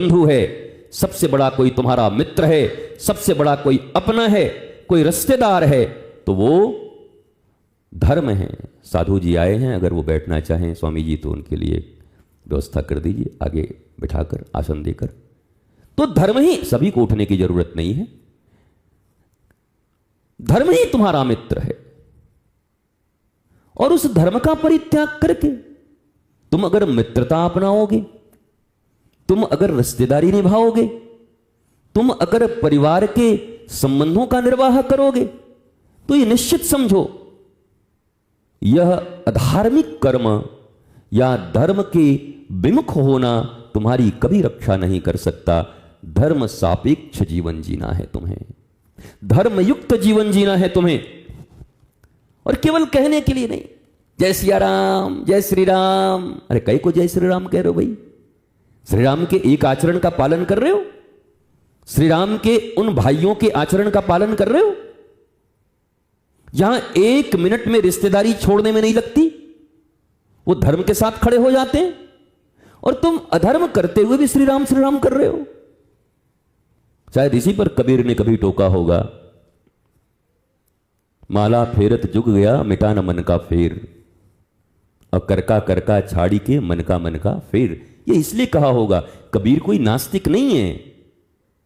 बंधु है, सबसे बड़ा कोई तुम्हारा मित्र है, सबसे बड़ा कोई अपना है, कोई रिश्तेदार है, तो वो धर्म है। साधु जी आए हैं, अगर वो बैठना चाहें स्वामी जी तो उनके लिए व्यवस्था कर दीजिए, आगे बिठाकर आसन देकर। तो धर्म ही, सभी को उठने की जरूरत नहीं है, धर्म ही तुम्हारा मित्र है। और उस धर्म का परित्याग करके तुम अगर मित्रता अपनाओगे, तुम अगर रिश्तेदारी निभाओगे, तुम अगर परिवार के संबंधों का निर्वाह करोगे, तो ये निश्चित समझो यह अधार्मिक कर्म या धर्म के विमुख होना तुम्हारी कभी रक्षा नहीं कर सकता। धर्म सापेक्ष जीवन जीना है तुम्हें, धर्मयुक्त जीवन जीना है तुम्हें, और केवल कहने के लिए नहीं। जय सिया राम, जय श्री राम। अरे कई को जय श्री राम कह रहे हो भाई? श्री राम के एक आचरण का पालन कर रहे हो? श्री राम के उन भाइयों के आचरण का पालन कर रहे हो जहां एक मिनट में रिश्तेदारी छोड़ने में नहीं लगती, वो धर्म के साथ खड़े हो जाते हैं, और तुम अधर्म करते हुए भी श्री राम कर रहे हो। शायद इसी पर कबीर ने कभी टोका होगा, माला फेरत जुग गया मिटा न मन का फेर, और करका छाड़ी के मन का फेर। ये इसलिए कहा होगा, कबीर कोई नास्तिक नहीं है।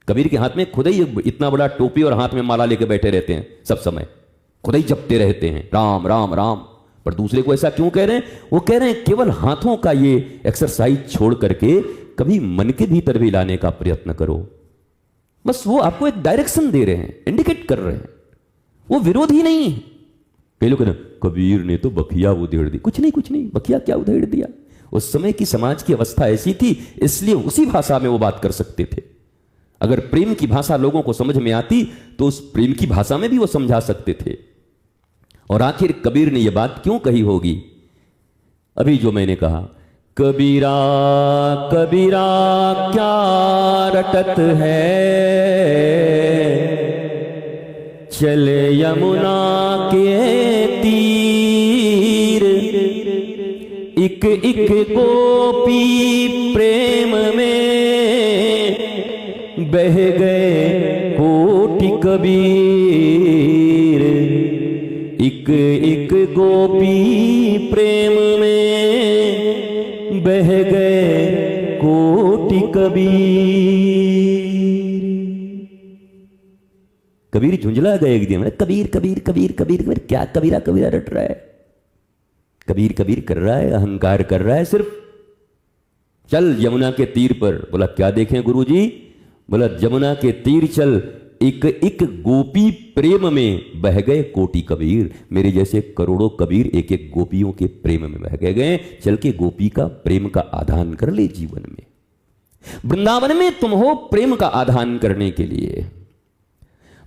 कबीर के हाथ में खुद ही इतना बड़ा टोपी और हाथ में माला लेके बैठे रहते हैं, सब समय खुद ही जपते रहते हैं राम राम राम। पर दूसरे को ऐसा क्यों कह रहे हैं? वो कह रहे हैं केवल हाथों का ये एक्सरसाइज छोड़ करके कभी मन के भीतर भी लाने का प्रयत्न करो। बस वो आपको एक डायरेक्शन दे रहे हैं, इंडिकेट कर रहे हैं, वो विरोध ही नहीं है। कई लोग कबीर ने तो बखिया उधेड़ दी। कुछ नहीं, बखिया क्या उधेड़ दिया? उस समय की समाज की अवस्था ऐसी थी, इसलिए उसी भाषा में वो बात कर सकते थे। अगर प्रेम की भाषा लोगों को समझ में आती तो उस प्रेम की भाषा में भी वो समझा सकते थे। और आखिर कबीर ने यह बात क्यों कही होगी? अभी जो मैंने कहा, कबीरा कबीरा क्या रटत है, चले यमुना के तीर, इक इक गोपी प्रेम में बह गए कोटि कबीर, इक इक गोपी प्रेम में बह गए कोटि कबीर। कबीर झुंझला गए एक दिन, कबीर कबीर कबीर कबीर कबीर, क्या कबीरा कबीरा रट रहा है? कबीर कबीर कर रहा है, अहंकार कर रहा है सिर्फ। चल यमुना के तीर पर। बोला क्या देखें गुरुजी? बोला जमुना के तीर चल, एक एक गोपी प्रेम में बह गए कोटि कबीर। मेरे जैसे करोड़ों कबीर एक एक गोपियों के प्रेम में बह गए। चल के गोपी का प्रेम का आधान कर ले जीवन में। वृंदावन में तुम हो प्रेम का आधान करने के लिए,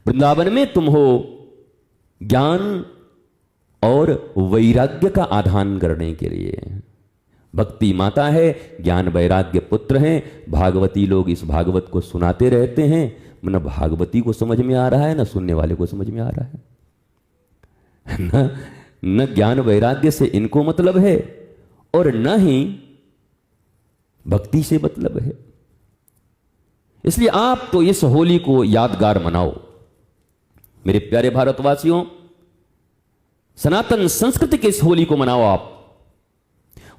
वृंदावन में तुम हो ज्ञान और वैराग्य का आधान करने के लिए। भक्ति माता है, ज्ञान वैराग्य पुत्र हैं। भागवती लोग इस भागवत को सुनाते रहते हैं, न भागवती को समझ में आ रहा है, न सुनने वाले को समझ में आ रहा है। न ज्ञान वैराग्य से इनको मतलब है, और न ही भक्ति से मतलब है। इसलिए आप तो इस होली को यादगार मनाओ मेरे प्यारे भारतवासियों। सनातन संस्कृति के इस होली को मनाओ आप,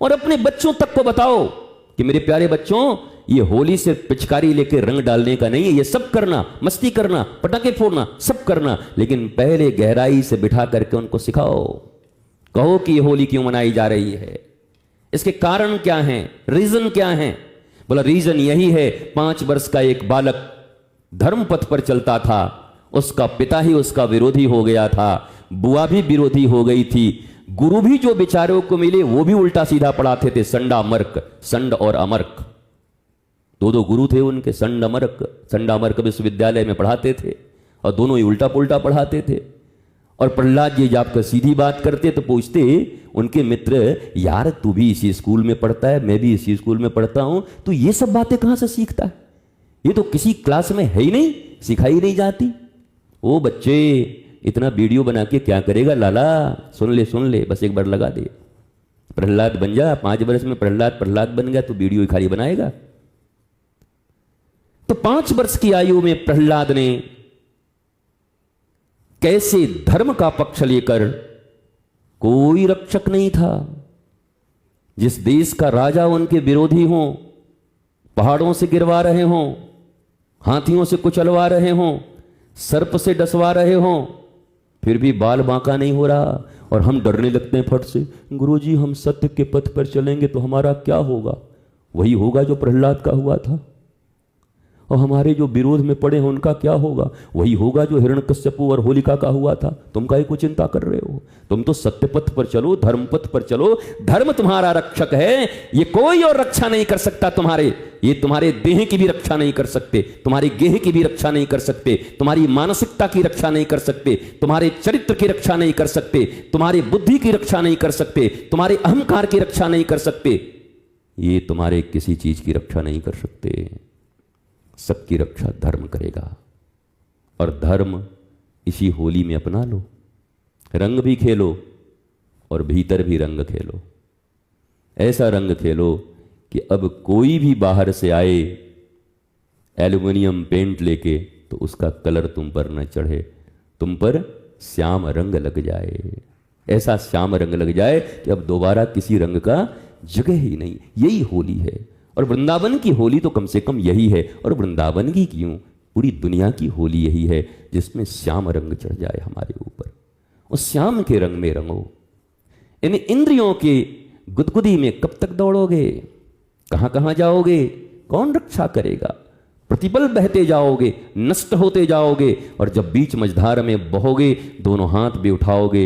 और अपने बच्चों तक को बताओ कि मेरे प्यारे बच्चों, ये होली सिर्फ पिचकारी लेके रंग डालने का नहीं है। ये सब करना, मस्ती करना, पटाखे फोड़ना, सब करना, लेकिन पहले गहराई से बिठा करके उनको सिखाओ। कहो कि ये होली क्यों मनाई जा रही है, इसके कारण क्या हैं, रीजन क्या है। बोला रीजन यही है, 5 वर्ष का एक बालक धर्म पथ पर चलता था, उसका पिता ही उसका विरोधी हो गया था, बुआ भी विरोधी हो गई थी, गुरु भी जो बेचारों को मिले वो भी उल्टा सीधा पढ़ाते थे। संडामर्क, संड और अमर्क, दो गुरु थे उनके। संडामर्क विश्वविद्यालय में पढ़ाते थे, और दोनों ही उल्टा पुल्टा पढ़ाते थे। और प्रहलाद जी जब आपका सीधी बात करते तो पूछते उनके मित्र, यार तू भी इसी स्कूल में पढ़ता है, मैं भी इसी स्कूल में पढ़ता हूं, तो ये सब बातें कहां से सीखता है? ये तो किसी क्लास में है ही नहीं, सिखाई नहीं जाती। ओ बच्चे, इतना वीडियो बना के क्या करेगा लाला? सुन ले, बस एक बार लगा दे, प्रहलाद बन जा। 5 वर्ष में प्रहलाद बन गया तो वीडियो ही खाली बनाएगा। तो 5 वर्ष की आयु में प्रहलाद ने कैसे धर्म का पक्ष लेकर, कोई रक्षक नहीं था, जिस देश का राजा उनके विरोधी हों, पहाड़ों से गिरवा रहे हों, हाथियों से कुचलवा रहे हों, सर्प से डसवा रहे हों, फिर भी बाल बांका नहीं हो रहा। और हम डरने लगते हैं फट से, गुरुजी हम सत्य के पथ पर चलेंगे तो हमारा क्या होगा? वही होगा जो प्रहलाद का हुआ था। और हमारे जो विरोध में पड़े हैं उनका क्या होगा? वही होगा जो हिरण्यकश्यपु और होलिका का हुआ था। तुम काहे को चिंता कर रहे हो? तुम तो सत्य पथ पर चलो, धर्म पथ पर चलो। धर्म तुम्हारा रक्षक है, ये कोई और रक्षा नहीं कर सकता तुम्हारे। ये तुम्हारे देह की भी रक्षा नहीं कर सकते, तुम्हारी गेह की भी रक्षा नहीं कर सकते, तुम्हारी मानसिकता की रक्षा नहीं कर सकते, तुम्हारे चरित्र की रक्षा नहीं कर सकते, तुम्हारी बुद्धि की रक्षा नहीं कर सकते, तुम्हारे अहंकार की रक्षा नहीं कर सकते। ये तुम्हारे किसी चीज की रक्षा नहीं कर सकते। सबकी रक्षा धर्म करेगा। और धर्म इसी होली में अपना लो, रंग भी खेलो और भीतर भी रंग खेलो। ऐसा रंग खेलो कि अब कोई भी बाहर से आए एल्युमिनियम पेंट लेके तो उसका कलर तुम पर न चढ़े, तुम पर श्याम रंग लग जाए। ऐसा श्याम रंग लग जाए कि अब दोबारा किसी रंग का जगह ही नहीं। यही होली है। और वृंदावन की होली तो कम से कम यही है। और वृंदावन की क्यों, पूरी दुनिया की होली यही है, जिसमें श्याम रंग चढ़ जाए हमारे ऊपर। उस श्याम के रंग में रंगो। इन इंद्रियों के गुदगुदी में कब तक दौड़ोगे? कहां कहां जाओगे? कौन रक्षा करेगा? प्रतिपल बहते जाओगे, नष्ट होते जाओगे। और जब बीच मझधार में बहोगे, दोनों हाथ भी उठाओगे,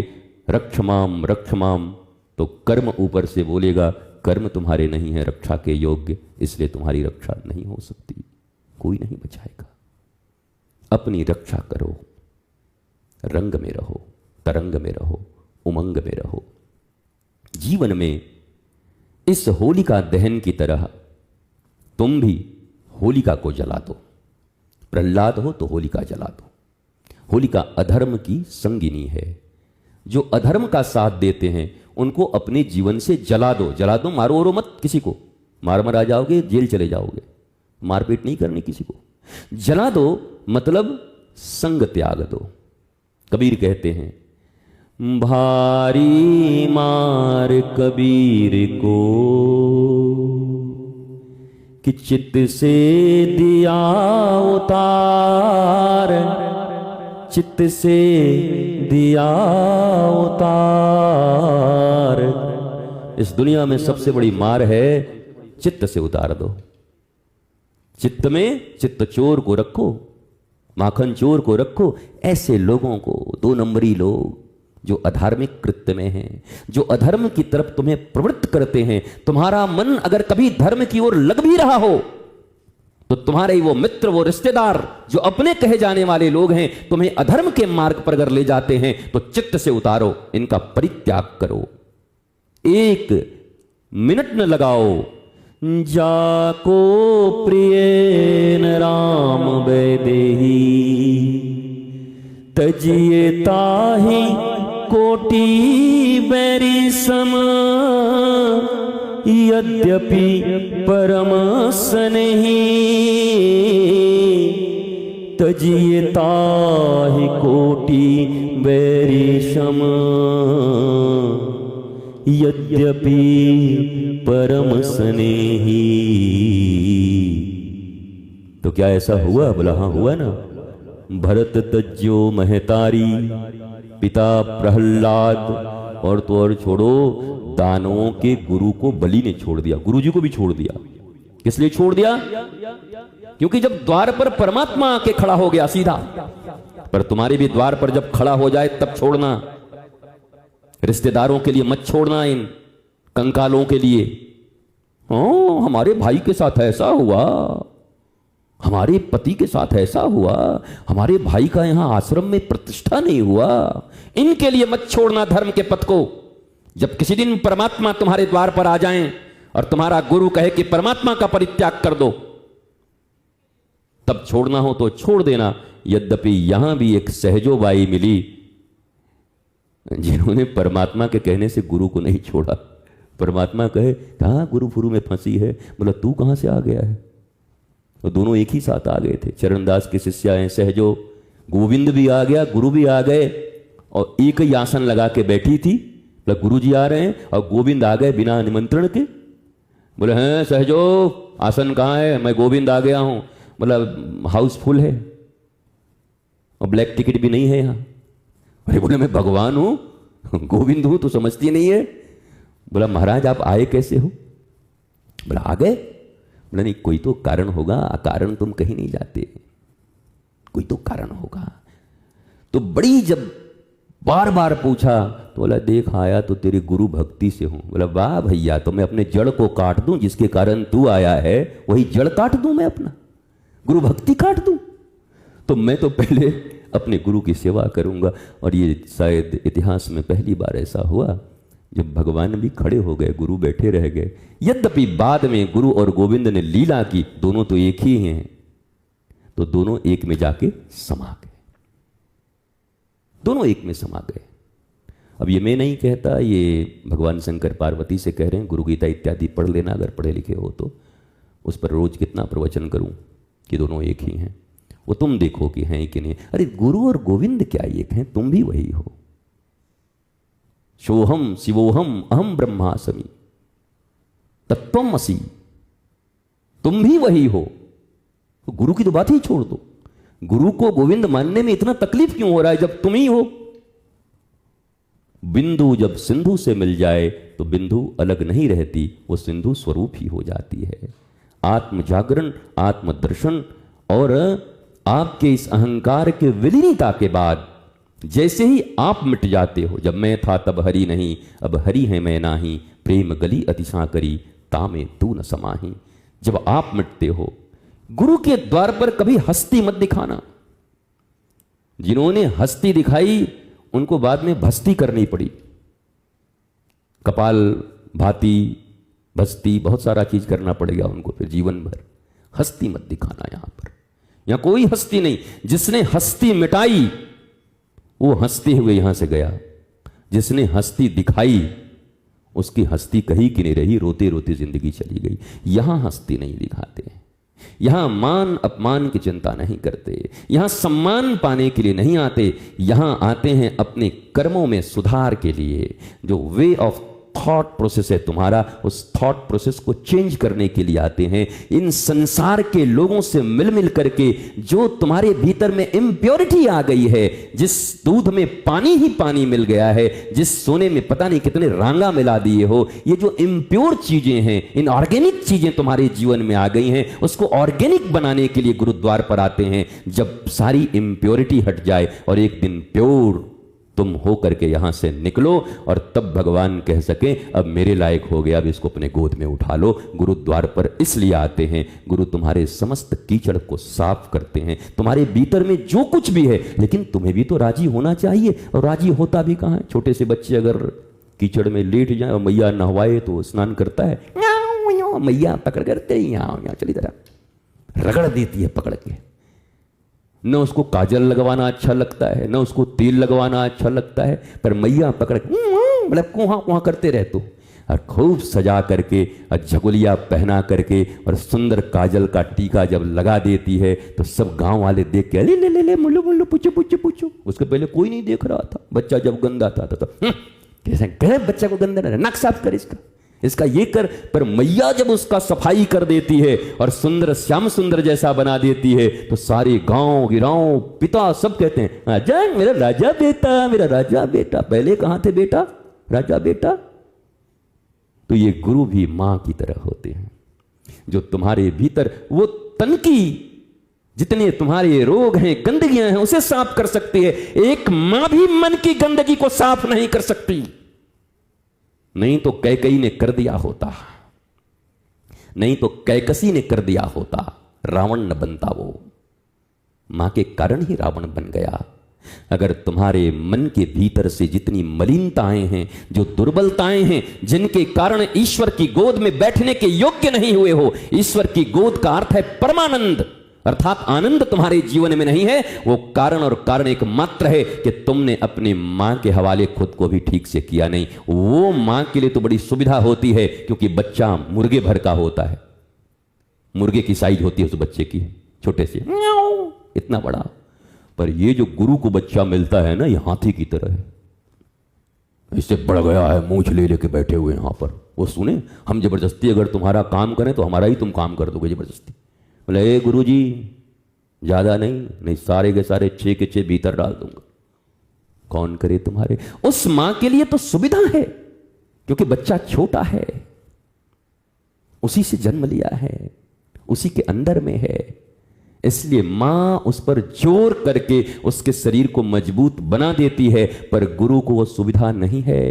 रक्षमाम रक्षमाम, तो कर्म ऊपर से बोलेगा कर्म तुम्हारे नहीं है रक्षा के योग्य, इसलिए तुम्हारी रक्षा नहीं हो सकती, कोई नहीं बचाएगा। अपनी रक्षा करो, रंग में रहो, तरंग में रहो, उमंग में रहो। जीवन में इस होलिका दहन की तरह तुम भी होलिका को जला दो। प्रहलाद हो तो होलिका जला दो। होलिका अधर्म की संगिनी है। जो अधर्म का साथ देते हैं उनको अपने जीवन से जला दो। जला दो, मारो और मत किसी को। मार मरा जाओगे, जेल चले जाओगे। मारपीट नहीं करनी किसी को। जला दो मतलब संग त्याग दो। कबीर कहते हैं, भारी मार कबीर को कि चित्त से दिया उतार, चित्त से दिया उतार। इस दुनिया में सबसे बड़ी मार है चित्त से उतार दो। चित्त में चित्त चोर को रखो, माखन चोर को रखो। ऐसे लोगों को, 2 नंबरी लोग जो अधार्मिक कृत्य में हैं, जो अधर्म की तरफ तुम्हें प्रवृत्त करते हैं। तुम्हारा मन अगर कभी धर्म की ओर लग भी रहा हो तो तुम्हारे वो मित्र, वो रिश्तेदार जो अपने कहे जाने वाले लोग हैं, तुम्हें अधर्म के मार्ग पर अगर ले जाते हैं तो चित्त से उतारो, इनका परित्याग करो। 1 मिनट न लगाओ। जाको प्रिय न राम वैदेही, तजिए ताहि कोटि बैरी सम, यद्यपि परम स्नेही, तजिए ताहि कोटि बैरी सम, यद्यपि परम स्नेही। तो क्या ऐसा हुआ? बोला हाँ हुआ ना। भरत तज्यो महतारी, पिता प्रहलाद, और तो और छोड़ो, दानवों के गुरु को बलि ने छोड़ दिया, गुरु जी को भी छोड़ दिया। किस लिए छोड़ दिया? क्योंकि जब द्वार पर परमात्मा आके खड़ा हो गया सीधा, पर तुम्हारे भी द्वार पर जब खड़ा हो जाए तब छोड़ना। रिश्तेदारों के लिए मत छोड़ना, इन कंकालों के लिए। हमारे भाई के साथ ऐसा हुआ, हमारे पति के साथ ऐसा हुआ, हमारे भाई का यहां आश्रम में प्रतिष्ठा नहीं हुआ, इनके लिए मत छोड़ना धर्म के पथ को। जब किसी दिन परमात्मा तुम्हारे द्वार पर आ जाएं और तुम्हारा गुरु कहे कि परमात्मा का परित्याग कर दो, तब छोड़ना हो तो छोड़ देना। यद्यपि यहां भी एक सहजो बाई मिली जिन्होंने परमात्मा के कहने से गुरु को नहीं छोड़ा। परमात्मा कहे कहां गुरु फुरु में फंसी है, बोला तू कहां से आ गया है? तो दोनों एक ही साथ आ गए थे। चरणदास के शिष्य आए सहजो, गोविंद भी आ गया, गुरु भी आ गए, और एक ही आसन लगा के बैठी थी। मतलब गुरु जी आ रहे हैं और गोविंद आ गए बिना निमंत्रण के। बोले हैं सहजो आसन कहाँ है? मैं गोविंद आ गया हूँ। मतलब हाउसफुल है और ब्लैक टिकट भी नहीं है यहाँ। अरे बोले मैं भगवान हूँ, गोविंद हूँ, तो समझती नहीं है। बोला महाराज आप आए कैसे हो? बोला आ गए। बोला नहीं कोई तो कारण होगा, अकारण तुम कहीं नहीं जाते, कोई तो कारण होगा। तो बड़ी जब बार बार पूछा तो बोला देख आया तो तेरी गुरु भक्ति से हूं। बोला वाह भैया, तो मैं अपने जड़ को काट दूं जिसके कारण तू आया है, वही जड़ काट दूं मैं, अपना गुरु भक्ति काट दूं? तो मैं तो पहले अपने गुरु की सेवा करूंगा। और ये शायद इतिहास में पहली बार ऐसा हुआ जब भगवान भी खड़े हो गए, गुरु बैठे रह गए। यद्यपि बाद में गुरु और गोविंद ने लीला की, दोनों तो एक ही हैं, तो दोनों एक में जाके समा गए, दोनों एक में समा गए। अब ये मैं नहीं कहता, ये भगवान शंकर पार्वती से कह रहे हैं। गुरु गीता इत्यादि पढ़ लेना अगर पढ़े लिखे हो तो। उस पर रोज कितना प्रवचन करूं कि दोनों एक ही हैं, वो तुम देखो कि हैं कि नहीं। अरे गुरु और गोविंद क्या एक हैं? तुम भी वही हो। सोहम शिवोहम अहम ब्रह्मास्मि तत्त्वमसि, तुम भी वही हो। तो गुरु की तो बात ही छोड़ दो। गुरु को गोविंद मानने में इतना तकलीफ क्यों हो रहा है जब तुम ही हो? बिंदु जब सिंधु से मिल जाए तो बिंदु अलग नहीं रहती, वो सिंधु स्वरूप ही हो जाती है। आत्म जागरण, आत्मदर्शन और आपके इस अहंकार के विलीनता के बाद जैसे ही आप मिट जाते हो, जब मैं था तब हरि नहीं, अब हरि है मैं नाही, प्रेम गली अतिशा करी, तामे तू न समाही। जब आप मिटते हो, गुरु के द्वार पर कभी हस्ती मत दिखाना। जिन्होंने हस्ती दिखाई उनको बाद में भस्ती करनी पड़ी। कपाल भाती, भस्ती, बहुत सारा चीज करना पड़ेगा उनको फिर जीवन भर। हस्ती मत दिखाना यहां पर, यहां कोई हस्ती नहीं। जिसने हस्ती मिटाई वो हंसते हुए यहां से गया, जिसने हस्ती दिखाई उसकी हस्ती कहीं की नहीं रही, रोते रोते जिंदगी चली गई। यहां हस्ती नहीं दिखाते, यहां मान अपमान की चिंता नहीं करते, यहां सम्मान पाने के लिए नहीं आते, यहां आते हैं अपने कर्मों में सुधार के लिए। जो वे ऑफ थॉट प्रोसेस है तुम्हारा, उस थॉट प्रोसेस को चेंज करने के लिए आते हैं। इन संसार के लोगों से मिल मिल करके जो तुम्हारे भीतर में इम्प्योरिटी आ गई है, जिस दूध में पानी ही पानी मिल गया है, जिस सोने में पता नहीं कितने रांगा मिला दिए हो, ये जो इम्प्योर चीजें हैं, इन ऑर्गेनिक चीजें तुम्हारे जीवन में आ गई हैं, उसको ऑर्गेनिक बनाने के लिए गुरुद्वार पर आते हैं। जब सारी इम्प्योरिटी हट जाए और एक दिन प्योर तुम हो करके यहां से निकलो, और तब भगवान कह सके अब मेरे लायक हो गया, अब इसको अपने गोद में उठा लो। गुरुद्वार पर इसलिए आते हैं, गुरु तुम्हारे समस्त कीचड़ को साफ करते हैं। तुम्हारे भीतर में जो कुछ भी है, लेकिन तुम्हें भी तो राजी होना चाहिए, और राजी होता भी कहां है? छोटे से बच्चे अगर कीचड़ में लेट जाए और मैया नहवाए तो स्नान करता है, मैया पकड़ करते ही यहाँ चली तरह रगड़ देती है पकड़ के। न उसको काजल लगवाना अच्छा लगता है, न उसको तेल लगवाना अच्छा लगता है, पर मैया पकड़ मतलब कुहा कुहा करते रहते, और खूब सजा करके और झगुलिया पहना करके और सुंदर काजल का टीका जब लगा देती है तो सब गांव वाले देख के ले ले ले ले मुल्लू मुल्लू पूछो पूछो पूछो। उसके पहले कोई नहीं देख रहा था। बच्चा जब गंदा था तो कैसे कह बच्चा को गंदा ना, नक साफ कर इसका ये कर। पर मैया जब उसका सफाई कर देती है और सुंदर श्याम सुंदर जैसा बना देती है तो सारे गांव गिराओ पिता सब कहते हैं आजा मेरा राजा बेटा, मेरा राजा बेटा। पहले कहां थे बेटा, राजा बेटा? तो ये गुरु भी मां की तरह होते हैं, जो तुम्हारे भीतर वो तन की जितने तुम्हारे रोग हैं, गंदगियां हैं, उसे साफ कर सकती है। एक मां भी मन की गंदगी को साफ नहीं कर सकती। नहीं तो कैकई ने कर दिया होता, नहीं तो कैकसी ने कर दिया होता, रावण न बनता वो। मां के कारण ही रावण बन गया। अगर तुम्हारे मन के भीतर से जितनी मलिनताएं हैं, जो दुर्बलताएं हैं, जिनके कारण ईश्वर की गोद में बैठने के योग्य नहीं हुए हो, ईश्वर की गोद का अर्थ है परमानंद, अर्थात आनंद तुम्हारे जीवन में नहीं है, वो कारण और कारण एक मात्र है कि तुमने अपने मां के हवाले खुद को भी ठीक से किया नहीं। वो मां के लिए तो बड़ी सुविधा होती है क्योंकि बच्चा मुर्गे भर का होता है, मुर्गे की साइज होती है उस बच्चे की, छोटे से इतना बड़ा। पर ये जो गुरु को बच्चा मिलता है ना, ये हाथी की तरह है, इससे बढ़ गया है, मूंछ ले लेके बैठे हुए यहां पर। वो सुने, हम जबरदस्ती अगर तुम्हारा काम करें तो हमारा ही तुम काम कर दोगे जबरदस्ती। बोले ए गुरु जी ज्यादा नहीं, सारे के सारे 6 के 6 भीतर डाल दूंगा। कौन करे तुम्हारे? उस मां के लिए तो सुविधा है, क्योंकि बच्चा छोटा है, उसी से जन्म लिया है, उसी के अंदर में है, इसलिए मां उस पर जोर करके उसके शरीर को मजबूत बना देती है। पर गुरु को वो सुविधा नहीं है।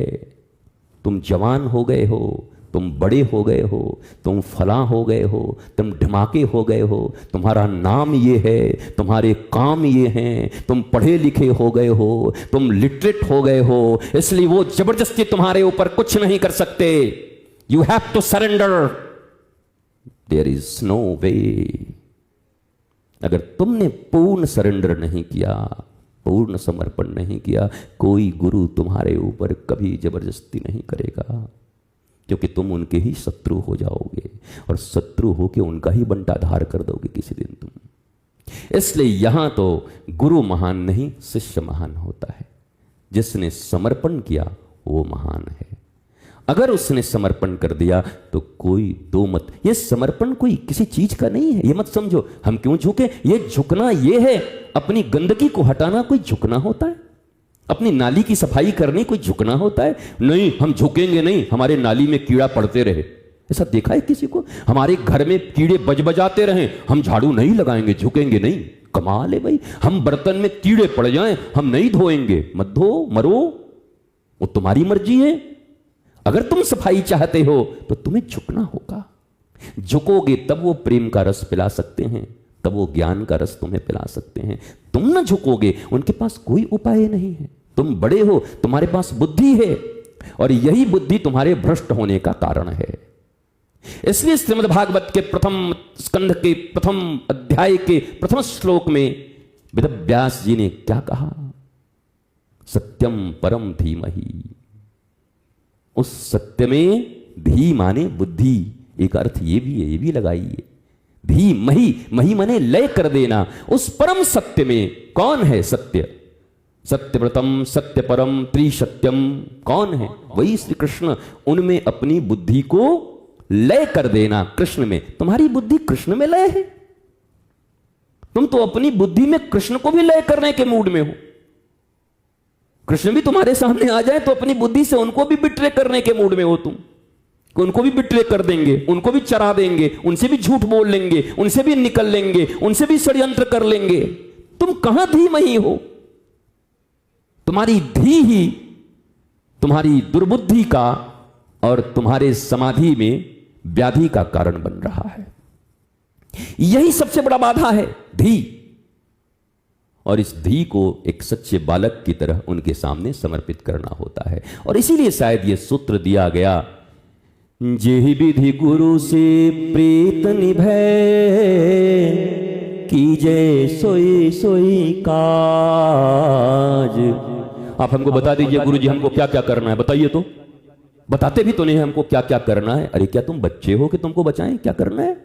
तुम जवान हो गए हो, तुम बड़े हो गए हो, तुम फला हो गए हो, तुम ढमाके हो गए हो, तुम्हारा नाम ये है, तुम्हारे काम ये हैं, तुम पढ़े लिखे हो गए हो, तुम लिटरेट हो गए हो, इसलिए वो जबरदस्ती तुम्हारे ऊपर कुछ नहीं कर सकते। You have to surrender, there is no way. अगर तुमने पूर्ण सरेंडर नहीं किया, पूर्ण समर्पण नहीं किया, कोई गुरु तुम्हारे ऊपर कभी जबरदस्ती नहीं करेगा, क्योंकि तुम उनके ही शत्रु हो जाओगे, और शत्रु होके उनका ही बंटाधार कर दोगे किसी दिन तुम। इसलिए यहां तो गुरु महान नहीं, शिष्य महान होता है। जिसने समर्पण किया वो महान है। अगर उसने समर्पण कर दिया तो कोई दो मत। ये समर्पण कोई किसी चीज का नहीं है, ये मत समझो हम क्यों झुके। ये झुकना ये है, अपनी गंदगी को हटाना कोई झुकना होता है? अपनी नाली की सफाई करनी कोई झुकना होता है? नहीं, हम झुकेंगे नहीं, हमारे नाली में कीड़ा पड़ते रहे। ऐसा देखा है किसी को? हमारे घर में कीड़े बजबजाते रहे, हम झाड़ू नहीं लगाएंगे, झुकेंगे नहीं। कमाल है भाई। हम बर्तन में कीड़े पड़ जाएं, हम नहीं धोएंगे। मत धो, मरो, वो तुम्हारी मर्जी है। अगर तुम सफाई चाहते हो तो तुम्हें झुकना होगा। झुकोगे तब वो प्रेम का रस पिला सकते हैं, तब वो ज्ञान का रस तुम्हें पिला सकते हैं। तुम ना झुकोगे, उनके पास कोई उपाय नहीं है। तुम बड़े हो, तुम्हारे पास बुद्धि है, और यही बुद्धि तुम्हारे भ्रष्ट होने का कारण है। इसलिए श्रीमद् भागवत के प्रथम स्कंध के प्रथम अध्याय के प्रथम श्लोक में वेदव्यास जी ने क्या कहा? सत्यम परम धीमहि। उस सत्य में धी माने बुद्धि, एक अर्थ ये भी है, ये भी लगाइए। धी मही, मही माने लय कर देना। उस परम सत्य में कौन है सत्य? सत्यव्रतम सत्य परम त्रिसत्यम कौन है? वही श्री कृष्ण। उनमें अपनी बुद्धि को लय कर देना। कृष्ण में, तुम्हारी बुद्धि कृष्ण में लय है। तुम तो अपनी बुद्धि में कृष्ण को भी लय करने के मूड में हो। कृष्ण भी तुम्हारे सामने आ जाए तो अपनी बुद्धि से उनको भी बिट्रे करने के मूड में हो तुम, उनको भी बिट्रे कर देंगे, उनको भी चरा देंगे, उनसे भी झूठ बोल लेंगे, उनसे भी निकल लेंगे, उनसे भी षड्यंत्र कर लेंगे। तुम कहां धीमही हो? तुम्हारी धी ही तुम्हारी दुर्बुद्धि का और तुम्हारे समाधि में व्याधि का कारण बन रहा है। यही सबसे बड़ा बाधा है, धी। और इस धी को एक सच्चे बालक की तरह उनके सामने समर्पित करना होता है। और इसीलिए शायद यह सूत्र दिया गया, जेहि विधि गुरु से प्रीत निभै, कीजे सोई सोई काज। आप हमको बता दीजिए गुरु जी, हमको क्या क्या करना है, बताइए तो। बताते भी तो नहीं हमको क्या क्या करना है। अरे क्या तुम बच्चे हो कि तुमको बचाएं? क्या करना है?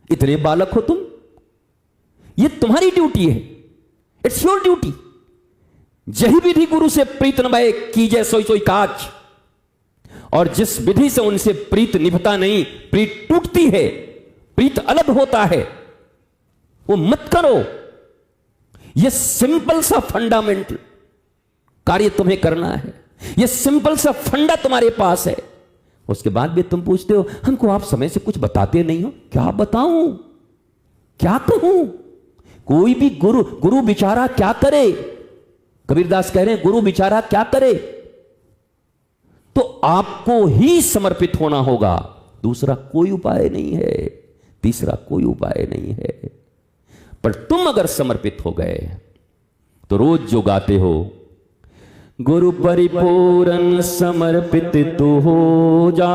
इतने बालक हो तुम, ये तुम्हारी ड्यूटी है, इट्स योर ड्यूटी। जही विधि गुरु से प्रीत निभै, कीजे सोई सोई काज। और जिस विधि से उनसे प्रीत निभता नहीं, प्रीत टूटती है, प्रीत अलग होता है, वो मत करो। यह सिंपल सा फंडामेंटल कार्य तुम्हें करना है, यह सिंपल सा फंडा तुम्हारे पास है। उसके बाद भी तुम पूछते हो हमको आप समय से कुछ बताते नहीं हो। क्या बताऊं, क्या कहूं? कोई भी गुरु बेचारा क्या करे? कबीरदास कह रहे हैं गुरु बेचारा क्या करे? तो आपको ही समर्पित होना होगा, दूसरा कोई उपाय नहीं है, तीसरा कोई उपाय नहीं है। पर तुम अगर समर्पित हो गए तो रोज जो गाते हो, गुरु परिपूर्ण समर्पित तू हो जा,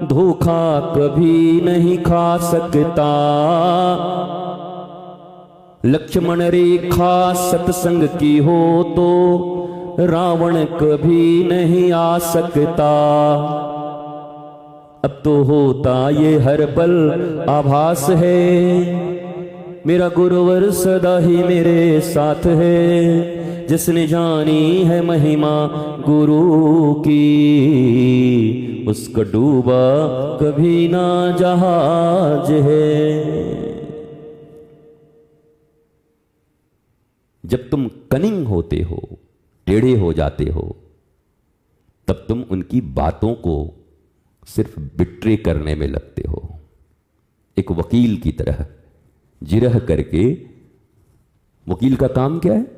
धोखा कभी नहीं खा सकता। लक्ष्मण रेखा सत्संग की हो तो रावण कभी नहीं आ सकता। अब तो होता ये हर पल आभास है, मेरा गुरुवर सदा ही मेरे साथ है। जिसने जानी है महिमा गुरु की, उसका डूबा कभी ना जहाज है। जब तुम कनिंग होते हो, टेढ़े हो जाते हो, तब तुम उनकी बातों को सिर्फ बिट्रे करने में लगते हो। एक वकील की तरह जिरह करके, वकील का काम क्या है?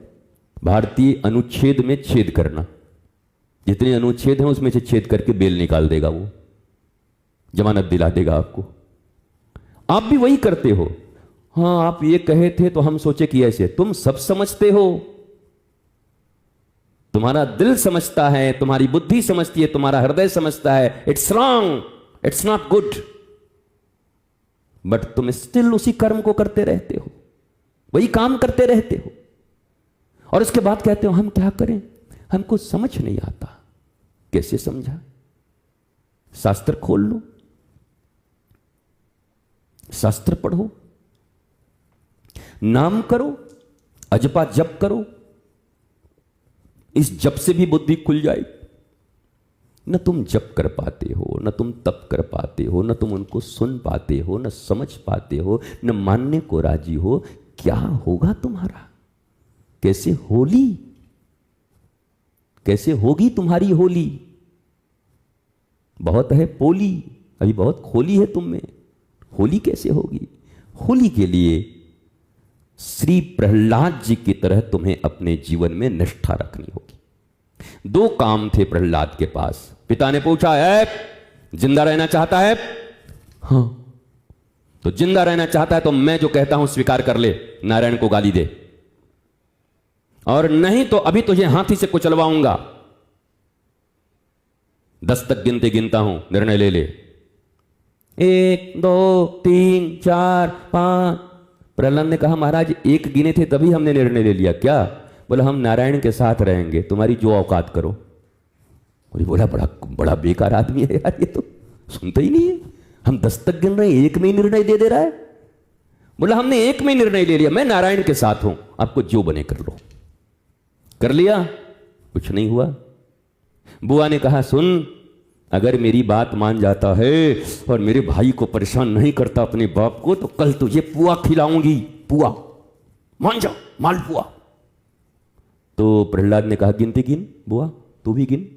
भारतीय अनुच्छेद में छेद करना। जितने अनुच्छेद हैं उसमें से छेद करके बेल निकाल देगा, वो जमानत दिला देगा आपको। आप भी वही करते हो। हाँ, आप ये कहे थे तो हम सोचे कि ऐसे। तुम सब समझते हो, तुम्हारा दिल समझता है, तुम्हारी बुद्धि समझती है, तुम्हारा हृदय समझता है it's wrong, it's not good, but तुम स्टिल उसी कर्म को करते रहते हो, वही काम करते रहते हो, और उसके बाद कहते हो हम क्या करें, हमको समझ नहीं आता। कैसे समझा? शास्त्र खोल लो, शास्त्र पढ़ो, नाम करो, अजपा जप करो, इस जप से भी बुद्धि खुल जाएगी। न तुम जप कर पाते हो, न तुम तप कर पाते हो, न तुम उनको सुन पाते हो, न समझ पाते हो, न मानने को राजी हो। क्या होगा तुम्हारा? कैसे होली, कैसे होगी तुम्हारी होली? बहुत है पोली, अभी बहुत खोली है तुम में, होली कैसे होगी? होली के लिए श्री प्रहलाद जी की तरह तुम्हें अपने जीवन में निष्ठा रखनी होगी। दो काम थे प्रहलाद के पास। पिता ने पूछा, है जिंदा रहना चाहता है? हाँ। तो जिंदा रहना चाहता है तो मैं जो कहता हूं स्वीकार कर ले, नारायण को गाली दे, और नहीं तो अभी तुझे हाथी से कुचलवाऊंगा। 10 तक गिनता हूं, निर्णय ले ले। 1 2 3 4 5। प्रहलाद ने कहा, महाराज 1 गिने थे तभी हमने निर्णय ले लिया। क्या? बोला हम नारायण के साथ रहेंगे, तुम्हारी जो औकात करो। और बोला बड़ा बेकार आदमी है यार, ये तो सुनता ही नहीं है। हम 10 तक गिन रहे हैं, 1 में ही निर्णय दे दे रहा है। बोला हमने 1 में निर्णय ले लिया, मैं नारायण के साथ हूं, आपको जो बने कर लो। कर लिया, कुछ नहीं हुआ। बुआ ने कहा, सुन, अगर मेरी बात मान जाता है और मेरे भाई को परेशान नहीं करता अपने बाप को, तो कल तुझे पुआ खिलाऊंगी। पुआ मान जा, मालपुआ। तो प्रहलाद ने कहा, गिनती गिन बुआ, तू भी गिन।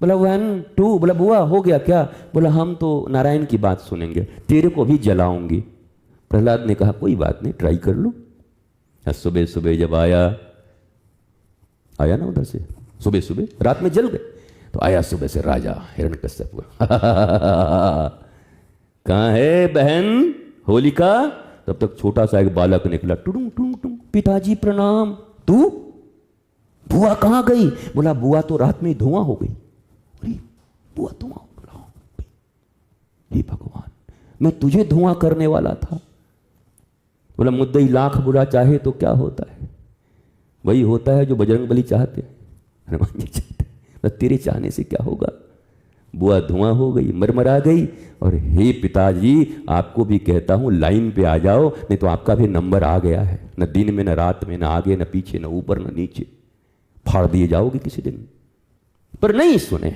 बोला 1 2। बोला बुआ हो गया क्या? बोला हम तो नारायण की बात सुनेंगे, तेरे को भी जलाऊंगी। प्रहलाद ने कहा, कोई बात नहीं, ट्राई कर लो। सुबह सुबह जब आया ना उधर से, सुबह सुबह, रात में जल गए, तो आया सुबह से राजा हिरण्यकश्यप। कहां है बहन होलिका? तब तक छोटा सा एक बालक निकला, टुडुंग टुडुंग टुडुंग, पिताजी प्रणाम। तू? बुआ कहां गई? बोला बुआ तो रात में धुआं हो गई। अरे बुआ धुआं हो गई? हे भगवान, मैं तुझे धुआं करने वाला था। बोला मुद्दई लाख बुरा चाहे तो क्या होता है? वही होता है जो बजरंगबली चाहते, हनुमान जी चाहते। तेरे चाहने से क्या होगा? बुआ धुआं हो गई, मरमरा गई। और हे पिताजी, आपको भी कहता हूं लाइन पे आ जाओ, नहीं तो आपका भी नंबर आ गया है। न दिन में, न रात में, न आगे न पीछे, न ऊपर न नीचे, फाड़ दिए जाओगे किसी दिन। पर नहीं सुने।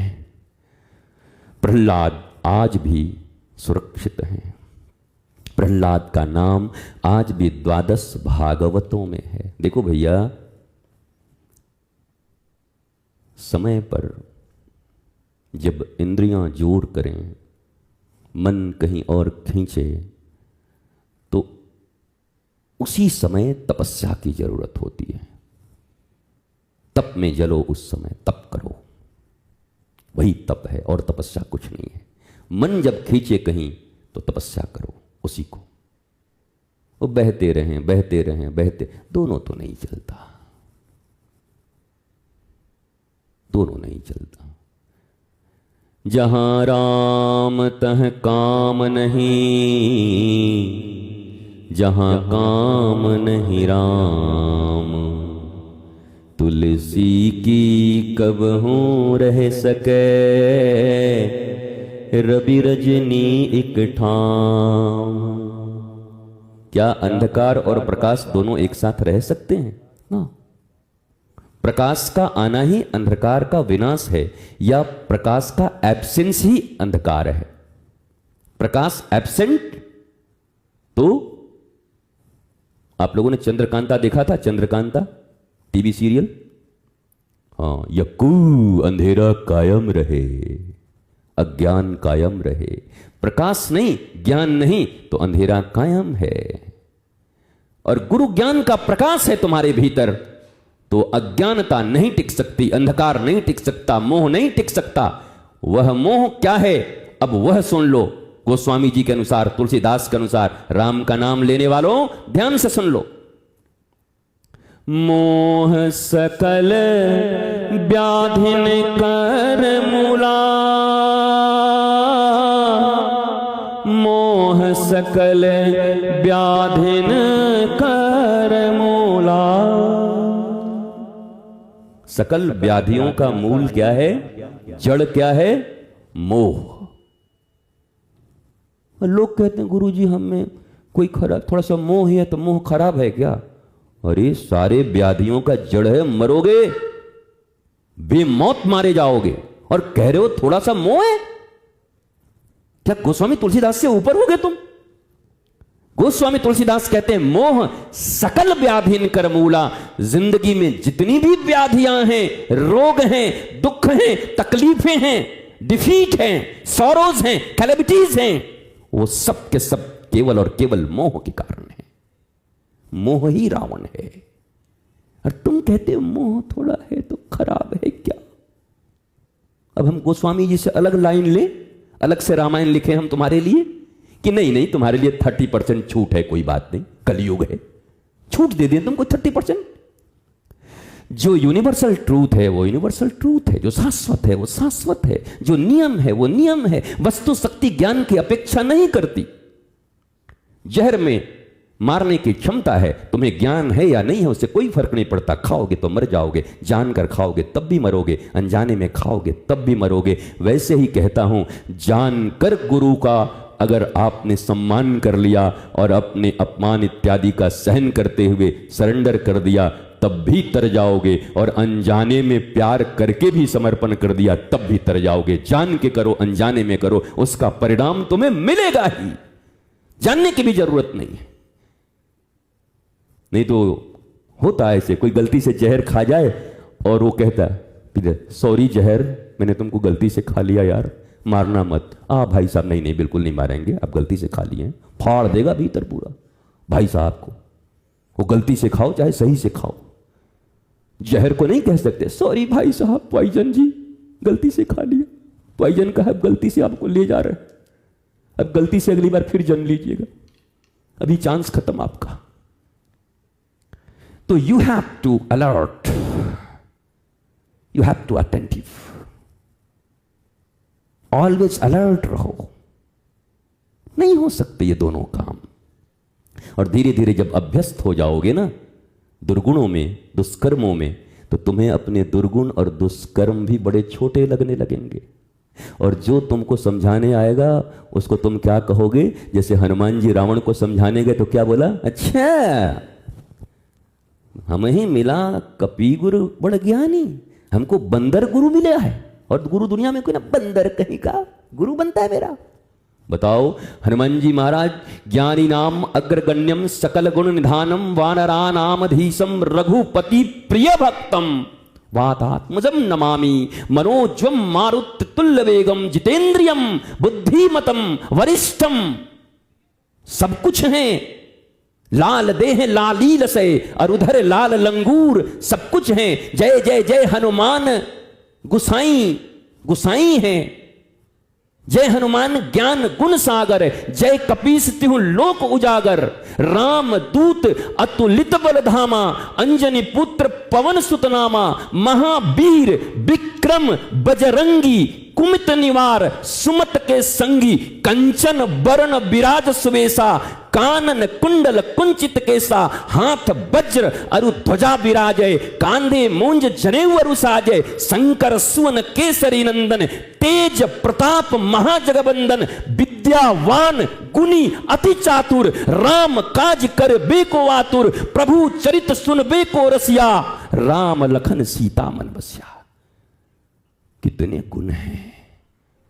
प्रहलाद आज भी सुरक्षित हैं। प्रहलाद का नाम आज भी 12 भागवतों में है। देखो भैया, समय पर जब इंद्रियां जोर करें, मन कहीं और खींचे, तो उसी समय तपस्या की जरूरत होती है। तप में जलो, उस समय तप करो, वही तप है और तपस्या कुछ नहीं है। मन जब खींचे कहीं तो तपस्या करो उसी को। वो बहते रहें बहते रहें बहते, दोनों तो नहीं चलता, दोनों नहीं चलता। जहां राम तह काम नहीं, जहां काम नहीं राम, तुलसी की कब हूं रह सके, रवि रजनी एक ठाम। क्या अंधकार और प्रकाश दोनों एक साथ रह सकते हैं? ना। प्रकाश का आना ही अंधकार का विनाश है, या प्रकाश का एब्सेंस ही अंधकार है? प्रकाश एब्सेंट तो आप लोगों ने चंद्रकांता देखा था? Chandrakanta TV serial. हाँ, यक्कू अंधेरा कायम रहे, अज्ञान कायम रहे। प्रकाश नहीं, ज्ञान नहीं तो अंधेरा कायम है। और गुरु ज्ञान का प्रकाश है तुम्हारे भीतर, तो अज्ञानता नहीं टिक सकती, अंधकार नहीं टिक सकता, मोह नहीं टिक सकता। वह मोह क्या है अब वह सुन लो। गोस्वामी जी के अनुसार, तुलसीदास के अनुसार, राम का नाम लेने वालों ध्यान से सुन लो। मोह सकल व्याधिन कर मूला, मोह सकल व्याधिन कर मूला। सकल व्याधियों का मूल क्या है? जड़ क्या है? मोह। लोग कहते हैं गुरुजी हमें कोई खराब, थोड़ा सा मोह है तो मोह खराब है क्या? अरे सारे व्याधियों का जड़ है, मरोगे, बेमौत मारे जाओगे, और कह रहे हो थोड़ा सा मोह है? क्या गोस्वामी तुलसीदास से ऊपर हो गए तुम? गोस्वामी तुलसीदास कहते हैं मोह सकल व्याधिन कर मूला। जिंदगी में जितनी भी व्याधियां हैं, रोग हैं, दुख हैं, तकलीफें हैं, डिफीट हैं, सॉरोज हैं, कैलेमिटीज हैं, वो सब के सब केवल और केवल मोह के कारण है। मोह ही रावण है। और तुम कहते हो मोह थोड़ा है तो खराब है क्या? अब हम गोस्वामी जी से अलग लाइन लें, अलग से रामायण लिखे हम तुम्हारे लिए, कि नहीं नहीं तुम्हारे लिए 30% छूट है, कोई बात नहीं, कलयुग है, छूट दे दें तुमको 30%। जो यूनिवर्सल ट्रूथ है वो यूनिवर्सल ट्रूथ है, जो शाश्वत है वो शाश्वत है, जो नियम है वो नियम है। वस्तु शक्ति ज्ञान की अपेक्षा नहीं करती। जहर में मारने की क्षमता है, तुम्हें ज्ञान है या नहीं है उससे कोई फर्क नहीं पड़ता। खाओगे तो मर जाओगे, जानकर खाओगे तब भी मरोगे, अनजाने में खाओगे तब भी मरोगे। वैसे ही कहता हूं, जानकर गुरु का अगर आपने सम्मान कर लिया और अपने अपमान इत्यादि का सहन करते हुए सरेंडर कर दिया तब भी तर जाओगे, और अनजाने में प्यार करके भी समर्पण कर दिया तब भी तर जाओगे। जान के करो अनजाने में करो, उसका परिणाम तुम्हें मिलेगा ही, जानने की भी जरूरत नहीं है। नहीं तो होता है ऐसे, कोई गलती से जहर खा जाए और वो कहता है सॉरी जहर मैंने तुमको गलती से खा लिया यार, मारना मत। भाई साहब नहीं नहीं बिल्कुल नहीं मारेंगे, आप गलती से खा लिए। फाड़ देगा भीतर पूरा भाई साहब को। वो गलती से खाओ चाहे सही से खाओ, जहर को नहीं कह सकते सॉरी भाई साहब पॉइजन जी गलती से खा लिया, पॉइजन का है, गलती से आपको ले जा रहे हैं, अब गलती से अगली बार फिर जन लीजिएगा, अभी चांस खत्म आपका। तो you have to alert, you have to attentive, always alert रहो। नहीं हो सकते ये दोनों काम। और धीरे धीरे जब अभ्यस्त हो जाओगे ना दुर्गुणों में, दुष्कर्मों में, तो तुम्हें अपने दुर्गुण और दुष्कर्म भी बड़े छोटे लगने लगेंगे। और जो तुमको समझाने आएगा उसको तुम क्या कहोगे? जैसे हनुमान जी रावण को समझाने गए तो क्या बोला? अच्छा हमें ही मिला कपी गुरु बड़ ज्ञानी, हमको बंदर गुरु मिला है, और गुरु दुनिया में कोई ना बंदर कहीं का गुरु बनता है मेरा। बताओ हनुमान जी महाराज ज्ञानी नाम अग्रगण्यम सकल गुण निधानम वानरा नाम धीशम रघुपति प्रिय भक्तम वातात्मजम नमामि मनोज्वम मारुत तुल्य वेगम जितेंद्रियम बुद्धिमतम वरिष्ठम। सब कुछ है, लाल देह लालील से और उधर लाल लंगूर, सब कुछ है। जय जय जय हनुमान गुसाई गुसाई है, जय हनुमान ज्ञान गुण सागर, जय कपीस तिहु लोक उजागर। राम दूत अतुलित बल धामा, अंजनी पुत्र पवन सुत नामा। महावीर विक्रम बजरंगी, कुमित निवार सुमत के संगी। कंचन बरन विराज सुवेशा, कानन कुंडल कुंचित केसा, हाथ वज्र अरु ध्वजा विराजय, कांधे मूंज जनेऊ अरु साजय, शंकर सुवन केसरी नंदन, तेज प्रताप महाजगबंदन, विद्यावान गुणी अति चातुर, राम काज कर बेको आतुर, प्रभु चरित सुन बेको रसिया, राम लखन सीता मन बसिया। कितने गुण हैं,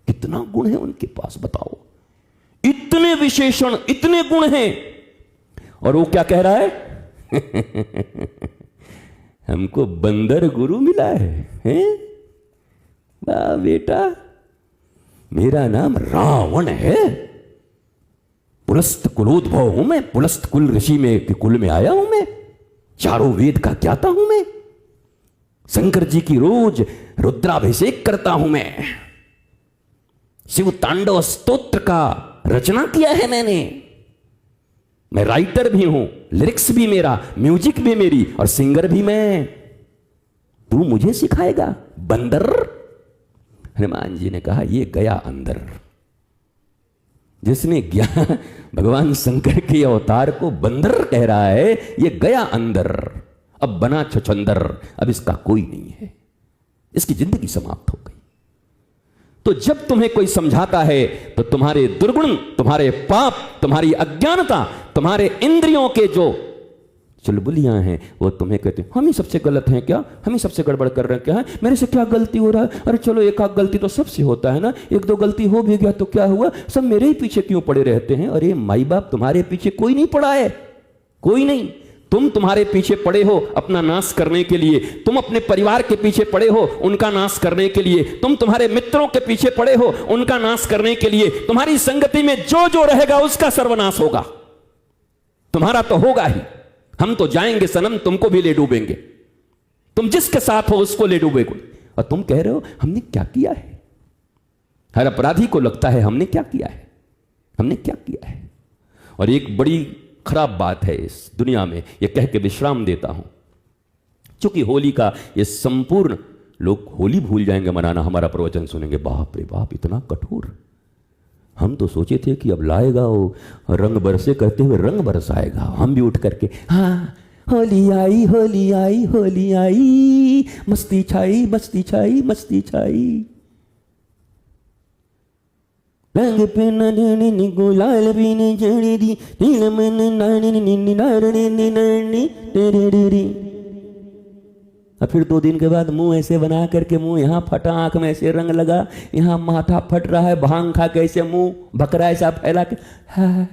कितना गुण है उनके पास, बताओ। इतने विशेषण, इतने गुण हैं, और वो क्या कह रहा है? हमको बंदर गुरु मिला है? वाह बेटा, मेरा नाम रावण है, पुलस्त कुलोद्भव हूं मैं, पुलस्त कुल ऋषि में कुल में आया हूं मैं, चारों वेद का ज्ञाता हूं मैं, शंकर जी की रोज रुद्राभिषेक करता हूं मैं, शिव तांडव स्तोत्र का रचना किया है मैंने, मैं राइटर भी हूं, लिरिक्स भी मेरा, म्यूजिक भी मेरी, और सिंगर भी मैं, तू मुझे सिखाएगा बंदर? हनुमान जी ने कहा ये गया अंदर। जिसने ज्ञान भगवान शंकर के अवतार को बंदर कह रहा है, ये गया अंदर, अब बना छछंदर, अब इसका कोई नहीं है, इसकी जिंदगी समाप्त हो गई। तो जब तुम्हें कोई समझाता है तो तुम्हारे दुर्गुण, तुम्हारे पाप, तुम्हारी अज्ञानता, तुम्हारे इंद्रियों के जो चुलबुलियां हैं, वो तुम्हें कहते हैं हम ही सबसे गलत हैं क्या, हम ही सबसे गड़बड़ कर रहे हैं क्या, है मेरे से क्या गलती हो रहा है, अरे चलो एक आध गलती तो सबसे होता है ना, एक दो गलती हो भी गया तो क्या हुआ, सब मेरे ही पीछे क्यों पड़े रहते हैं? अरे माई बाप तुम्हारे पीछे कोई नहीं पड़ा है, कोई नहीं, तुम तुम्हारे पीछे पड़े हो अपना नाश करने के लिए, तुम अपने परिवार के पीछे पड़े हो उनका नाश करने के लिए, तुम तुम्हारे मित्रों के पीछे पड़े हो उनका नाश करने के लिए, तुम्हारी संगति में जो जो रहेगा उसका सर्वनाश होगा, तुम्हारा तो होगा ही। हम तो जाएंगे सनम, तुमको भी ले डूबेंगे, तुम जिसके साथ हो उसको ले डूबेगे। और तुम कह रहे हो हमने क्या किया है? हर अपराधी को लगता है हमने क्या किया है, हमने क्या किया है। और एक बड़ी खराब बात है इस दुनिया में, यह कह के विश्राम देता हूं, क्योंकि होली का ये संपूर्ण लोग होली भूल जाएंगे मनाना, हमारा प्रवचन सुनेंगे, बाप रे बाप इतना कठोर। हम तो सोचे थे कि अब लाएगा वो रंग बरसे कहते हुए रंग बरसाएगा, हम भी उठ करके हाँ होली आई होली आई होली आई, मस्ती छाई मस्ती छाई मस्ती छाई, रंग पे ननी गुलाल भी ने जड़ी दी नील मन नानी नारणी नारणी तेरे। और फिर 2 दिन के बाद मुंह ऐसे बना करके, मुंह यहाँ फटा, आंख में ऐसे रंग लगा, यहाँ माथा फट रहा है, भांग खा के ऐसे मुंह बकरा ऐसा फैला के, हाँ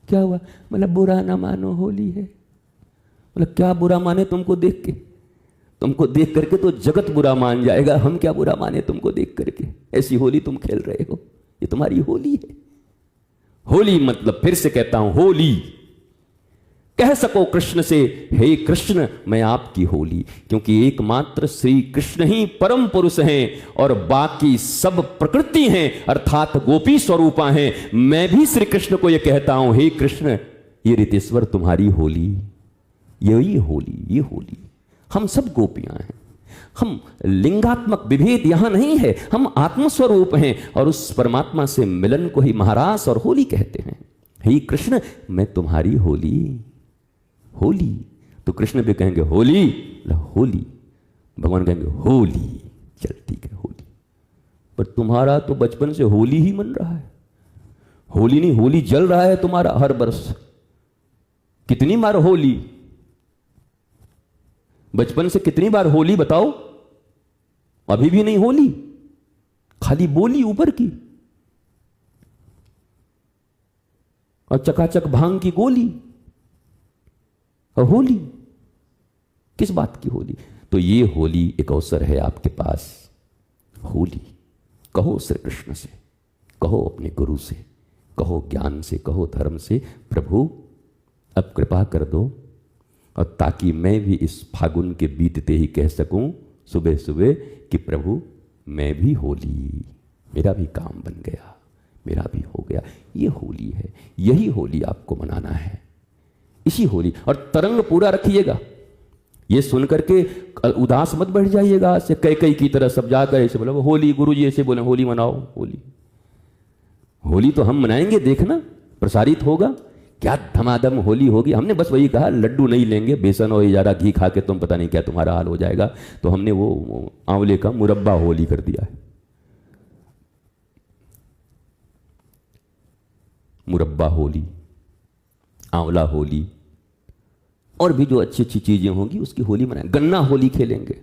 क्या हुआ? मतलब बुरा ना मानो होली है। मतलब क्या बुरा माने तुमको देख के? तुमको देख करके तो जगत बुरा मान जाएगा, हम क्या बुरा माने तुमको देख करके? ऐसी होली तुम खेल रहे हो, ये तुम्हारी होली है। होली मतलब, फिर से कहता हूं, होली कह सको कृष्ण से, हे कृष्ण मैं आपकी होली, क्योंकि एकमात्र श्री कृष्ण ही परम पुरुष हैं और बाकी सब प्रकृति हैं, अर्थात गोपी स्वरूपा हैं। मैं भी श्री कृष्ण को यह कहता हूं, हे कृष्ण ये ऋतेश्वर तुम्हारी होली, यही होली, ये होली। हम सब गोपियां हैं, हम लिंगात्मक विभेद यहां नहीं है, हम आत्मस्वरूप हैं और उस परमात्मा से मिलन को ही महारास और होली कहते हैं। हे कृष्ण मैं तुम्हारी होली, होली। तो कृष्ण भी कहेंगे होली, होली, भगवान कहेंगे होली, चल ठीक है होली। पर तुम्हारा तो बचपन से होली ही मन रहा है, होली नहीं होली जल रहा है तुम्हारा हर वर्ष। कितनी बार होली, बचपन से कितनी बार होली बताओ? अभी भी नहीं होली, खाली बोली ऊपर की और चकाचक भांग की गोली। और होली किस बात की होली? तो ये होली एक अवसर है आपके पास, होली कहो श्री कृष्ण से, कहो अपने गुरु से, कहो ज्ञान से, कहो धर्म से, प्रभु अब कृपा कर दो, और ताकि मैं भी इस फागुन के बीतते ही कह सकूं सुबह सुबह कि प्रभु मैं भी होली, मेरा भी काम बन गया, मेरा भी हो गया। ये होली है, यही होली आपको मनाना है, इसी होली। और तरंग पूरा रखिएगा, ये सुन करके उदास मत बैठ जाइएगा से कई की तरह सब जाकर ऐसे बोले होली, गुरुजी ऐसे बोले होली मनाओ। होली होली तो हम मनाएंगे, देखना प्रसारित होगा क्या धमाधम होली होगी। हमने बस वही कहा लड्डू नहीं लेंगे, बेसन और ज़्यादा घी खा के तुम पता नहीं क्या तुम्हारा हाल हो जाएगा, तो हमने वो आंवले का मुरब्बा होली कर दिया है। मुरब्बा होली, आंवला होली, और भी जो अच्छी अच्छी चीजें होंगी उसकी होली मनाएं। गन्ना होली खेलेंगे।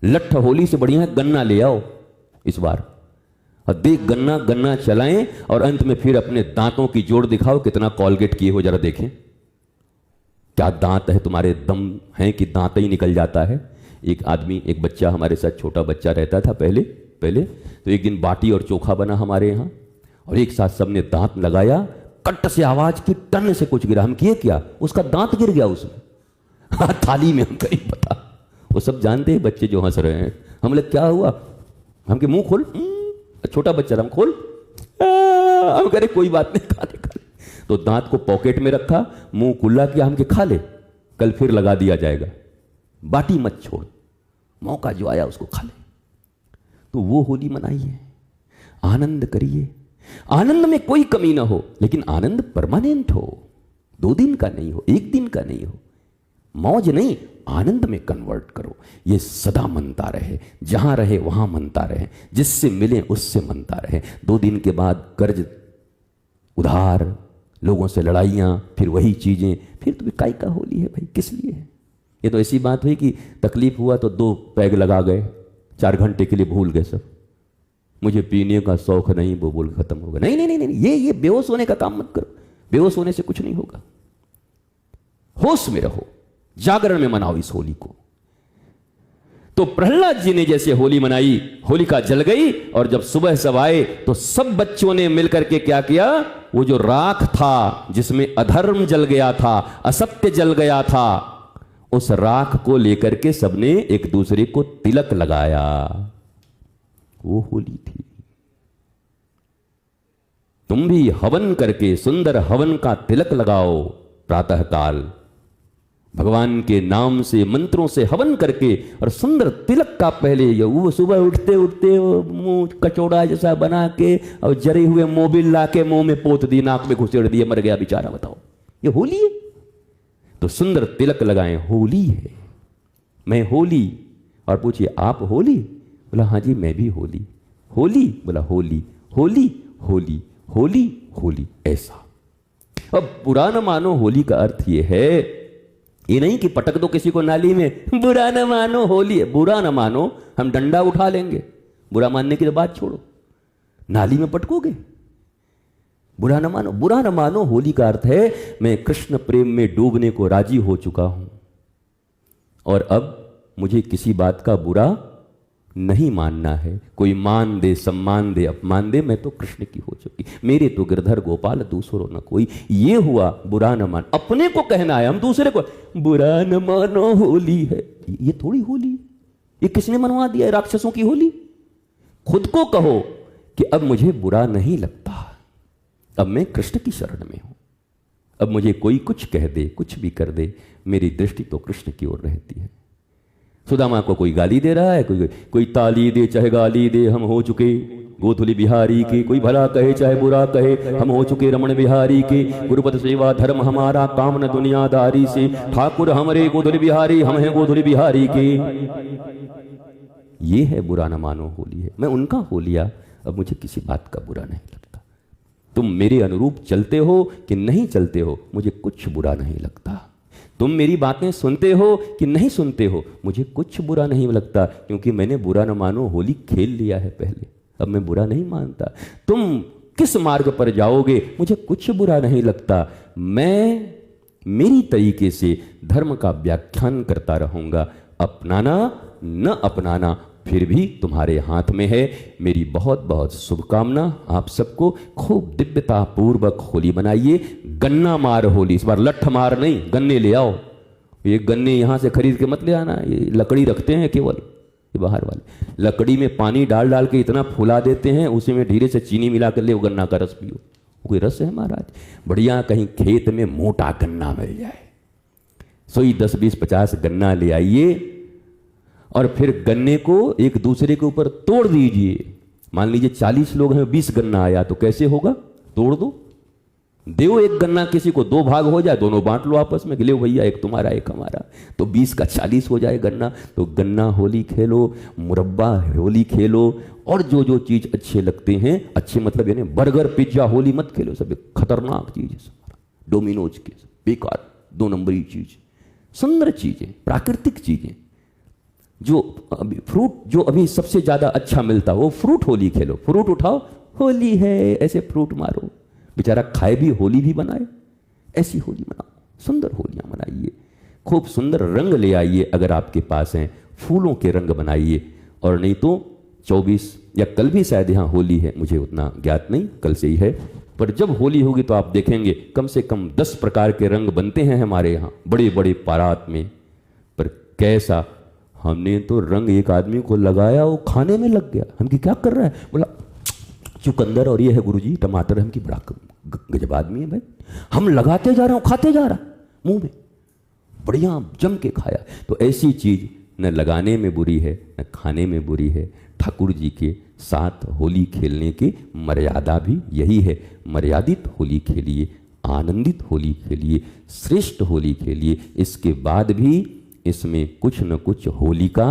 लठ होली से बढ़िया है गन्ना ले आओ इस बार, और देख गन्ना गन्ना चलाएं, और अंत में फिर अपने दांतों की जोड़ दिखाओ कितना कॉलगेट किए हो, जरा देखें क्या दांत है तुम्हारे, दम है कि दांत ही निकल जाता है। एक आदमी, एक बच्चा हमारे साथ, छोटा बच्चा रहता था पहले तो एक दिन बाटी और चोखा बना हमारे यहाँ, और एक साथ सबने दांत लगाया, कट से आवाज की, टन से कुछ गिरा। हम किए क्या, उसका दांत गिर गया उसमें। हाँ, थाली में, हम कहीं पता। वो सब जानते हैं बच्चे जो हंस रहे हैं। हम लोग क्या हुआ, हम के मुंह खोल, छोटा बच्चा हम खोल, हम कह रहे कोई बात नहीं, खा ले। तो दांत को पॉकेट में रखा, मुंह खुला किया, हम के खा ले, कल फिर लगा दिया जाएगा, बाटी मत छोड़, मौका जो आया उसको खा ले। तो वो होली मनाइए, आनंद करिए। आनंद में कोई कमी ना हो, लेकिन आनंद परमानेंट हो, 2 दिन का नहीं हो, 1 दिन का नहीं हो। मौज नहीं, आनंद में कन्वर्ट करो। ये सदा मनता रहे, जहां रहे वहां मनता रहे, जिससे मिले उससे मनता रहे। 2 दिन के बाद कर्ज, उधार, लोगों से लड़ाइयां, फिर वही चीजें, फिर तो काय का होली है भाई, किस लिए है। ये तो ऐसी बात हुई कि तकलीफ हुआ तो 2 पैग लगा गए, 4 घंटे के लिए भूल गए सब, मुझे पीने का शौक नहीं, वो बोल खत्म होगा। नहीं नहीं नहीं, ये बेहोश होने का काम मत करो, बेहोश होने से कुछ नहीं होगा। होश में रहो, जागरण में मनाओ इस होली को। तो प्रहलाद जी ने जैसे होली मनाई, होलिका जल गई, और जब सुबह सब आए तो सब बच्चों ने मिलकर के क्या किया, वो जो राख था जिसमें अधर्म जल गया था, असत्य जल गया था, उस राख को लेकर के सबने एक दूसरे को तिलक लगाया। वो होली थी। तुम भी हवन करके सुंदर हवन का तिलक लगाओ प्रातः काल, भगवान के नाम से मंत्रों से हवन करके, और सुंदर तिलक का पहले वो सुबह उठते उठते मुंह कचौड़ा जैसा बना के और जरे हुए मोबिल ला के मुंह में पोत दी, नाक में घुसेड़ दिए, मर गया बेचारा। बताओ ये होली है? तो सुंदर तिलक लगाएं, होली है। मैं होली, और पूछिए आप होली? बोला हाँ जी मैं भी होली। होली? बोला होली होली होली होली होली, ऐसा। अब बुरा न मानो होली का अर्थ ये है, ये नहीं कि पटक दो किसी को नाली में, बुरा न मानो होली है। बुरा न मानो, हम डंडा उठा लेंगे, बुरा मानने की तो बात छोड़ो, नाली में पटकोगे। बुरा न मानो, बुरा न मानो होली का अर्थ है मैं कृष्ण प्रेम में डूबने को राजी हो चुका हूं, और अब मुझे किसी बात का बुरा नहीं मानना है। कोई मान दे, सम्मान दे, अपमान दे, मैं तो कृष्ण की हो चुकी, मेरे तो गिरधर गोपाल दूसरो न कोई। ये हुआ बुरा न मान। अपने को कहना है, हम दूसरे को बुरा न मानो होली है, ये थोड़ी होली। ये किसने मनवा दिया है राक्षसों की होली? खुद को कहो कि अब मुझे बुरा नहीं लगता, अब मैं कृष्ण की शरण में हूं, अब मुझे कोई कुछ कह दे, कुछ भी कर दे, मेरी दृष्टि तो कृष्ण की ओर रहती है। सुदामा को कोई गाली दे रहा है, कोई ताली दे चाहे गाली दे, हम हो चुके गोधुली बिहारी के। कोई भला कहे चाहे बुरा कहे, हम हो चुके रमण बिहारी के। गुरुपद सेवा धर्म हमारा, काम न दुनियादारी से। ठाकुर हमरे गोधुली बिहारी, हम हैं गोधुली बिहारी के। ये है बुरा न मानो होली है। मैं उनका हो लिया, अब मुझे किसी बात का बुरा नहीं लगता। तुम मेरे अनुरूप चलते हो कि नहीं चलते हो, मुझे कुछ बुरा नहीं लगता। तुम मेरी बातें सुनते हो कि नहीं सुनते हो, मुझे कुछ बुरा नहीं लगता, क्योंकि मैंने बुरा न मानो होली खेल लिया है पहले, अब मैं बुरा नहीं मानता। तुम किस मार्ग पर जाओगे, मुझे कुछ बुरा नहीं लगता। मैं मेरी तरीके से धर्म का व्याख्यान करता रहूंगा। अपनाना न अपनाना फिर भी तुम्हारे हाथ में है। मेरी बहुत बहुत शुभकामना आप सबको। खूब दिव्यता पूर्वक होली बनाइए। गन्ना मार होली, इस बार लठ मार नहीं, गन्ने ले आओ। ये गन्ने यहाँ से खरीद के मत ले आना, ये लकड़ी रखते हैं केवल, ये बाहर वाले लकड़ी में पानी डाल डाल के इतना फुला देते हैं, उसी में धीरे से चीनी मिला कर ले, वो गन्ना का रस पियो। कोई रस है महाराज? बढ़िया कहीं खेत में मोटा गन्ना मिल जाए, सोई 10 20 50 गन्ना ले आइए, और फिर गन्ने को एक दूसरे के ऊपर तोड़ दीजिए। मान लीजिए 40 लोग हैं, 20 गन्ना आया, तो कैसे होगा? तोड़ दो, देव एक गन्ना किसी को 2 भाग हो जाए, दोनों बांट लो आपस में, गिले भैया एक तुम्हारा एक हमारा, तो 20 का 40 हो जाए गन्ना। तो गन्ना होली खेलो, मुरब्बा होली खेलो, और जो जो चीज अच्छे लगते हैं, अच्छे मतलब यानी बर्गर पिज्जा होली मत खेलो, सब खतरनाक चीज है, डोमिनोज के बेकार 2 नंबरी चीज। सुंदर चीजें, प्राकृतिक चीजें, जो अभी फ्रूट जो अभी सबसे ज्यादा अच्छा मिलता वो फ्रूट होली खेलो, फ्रूट उठाओ, होली है ऐसे फ्रूट मारो, बेचारा खाए भी होली भी बनाए, ऐसी होली मनाओ, सुंदर होलियां मनाइए, खूब सुंदर रंग ले आइए, अगर आपके पास हैं फूलों के रंग बनाइए। और नहीं तो 24 या कल भी शायद यहाँ होली है, मुझे उतना ज्ञात नहीं, कल से ही है, पर जब होली होगी तो आप देखेंगे कम से कम 10 प्रकार के रंग बनते हैं हमारे यहाँ बड़े बड़े पारात में। पर कैसा, हमने तो रंग एक आदमी को लगाया वो खाने में लग गया, हम की क्या कर रहा है, बोला चुकंदर और ये है गुरुजी टमाटर, हम की बड़ा गजब आदमी है भाई, हम लगाते जा रहे हो खाते जा रहा मुंह में, बढ़िया जम के खाया। तो ऐसी चीज न लगाने में बुरी है न खाने में बुरी है। ठाकुर जी के साथ होली खेलने की मर्यादा भी यही है, मर्यादित होली खेलिए, आनंदित होली खेलिए, श्रेष्ठ होली खेलिए। इसके बाद भी इसमें कुछ न कुछ होलिका,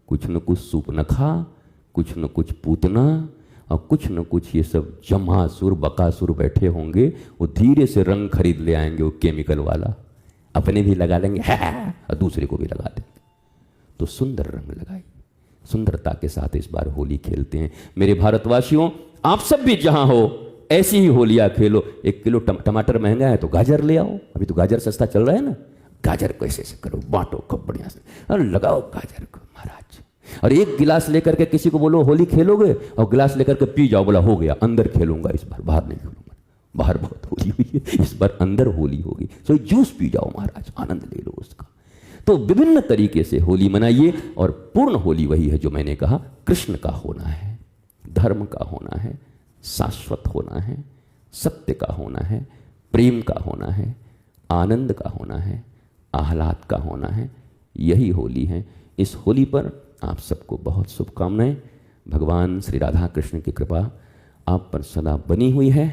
कुछ न कुछ सूपनखा, कुछ न कुछ पूतना और कुछ न कुछ ये सब जमासुर बकासुर बैठे होंगे, वो धीरे से रंग खरीद ले आएंगे, वो केमिकल वाला, अपने भी लगा लेंगे और दूसरे को भी लगा देंगे। तो सुंदर रंग लगाइए, सुंदरता के साथ इस बार होली खेलते हैं। मेरे भारतवासियों, आप सब भी जहां हो ऐसी ही होलियां खेलो। 1 किलो टमाटर महंगा है तो गाजर ले आओ, अभी तो गाजर सस्ता चल रहा है ना, गाजर को ऐसे करो, बांटो खूब बढ़िया से और लगाओ गाजर को महाराज। और 1 गिलास लेकर के किसी को बोलो होली खेलोगे, और गिलास लेकर के पी जाओ, बोला हो गया, अंदर खेलूंगा इस बार, बाहर नहीं खेलूंगा, बाहर बहुत होली हुई है, इस बार अंदर होली होगी। सो जूस पी जाओ महाराज, आनंद ले लो उसका। तो विभिन्न तरीके से होली मनाइए, और पूर्ण होली वही है जो मैंने कहा, कृष्ण का होना है, धर्म का होना है, शाश्वत होना है, सत्य का होना है, प्रेम का होना है, आनंद का होना है, आह्लाद का होना है, यही होली है। इस होली पर आप सबको बहुत शुभकामनाएं। भगवान श्री राधा कृष्ण की कृपा आप पर सदा बनी हुई है।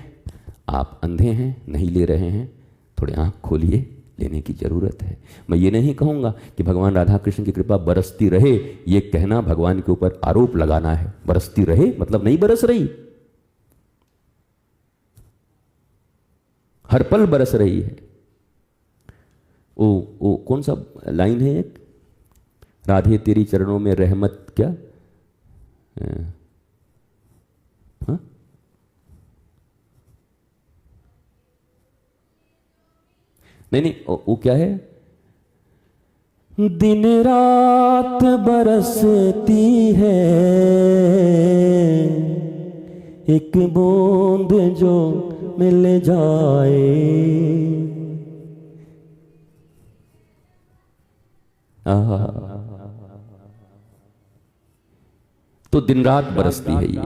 आप अंधे हैं, नहीं ले रहे हैं, थोड़े आँख खोलिए, लेने की जरूरत है। मैं ये नहीं कहूँगा कि भगवान राधा कृष्ण की कृपा बरसती रहे, ये कहना भगवान के ऊपर आरोप लगाना है। बरसती रहे मतलब नहीं बरस रही, हर पल बरस रही है। वो कौन सा लाइन है, एक राधे तेरी चरणों में रहमत क्या, हाँ? नहीं, वो क्या है, दिन रात बरसती है एक बूंद जो मिल जाए। तो दिन रात बरसती है ये।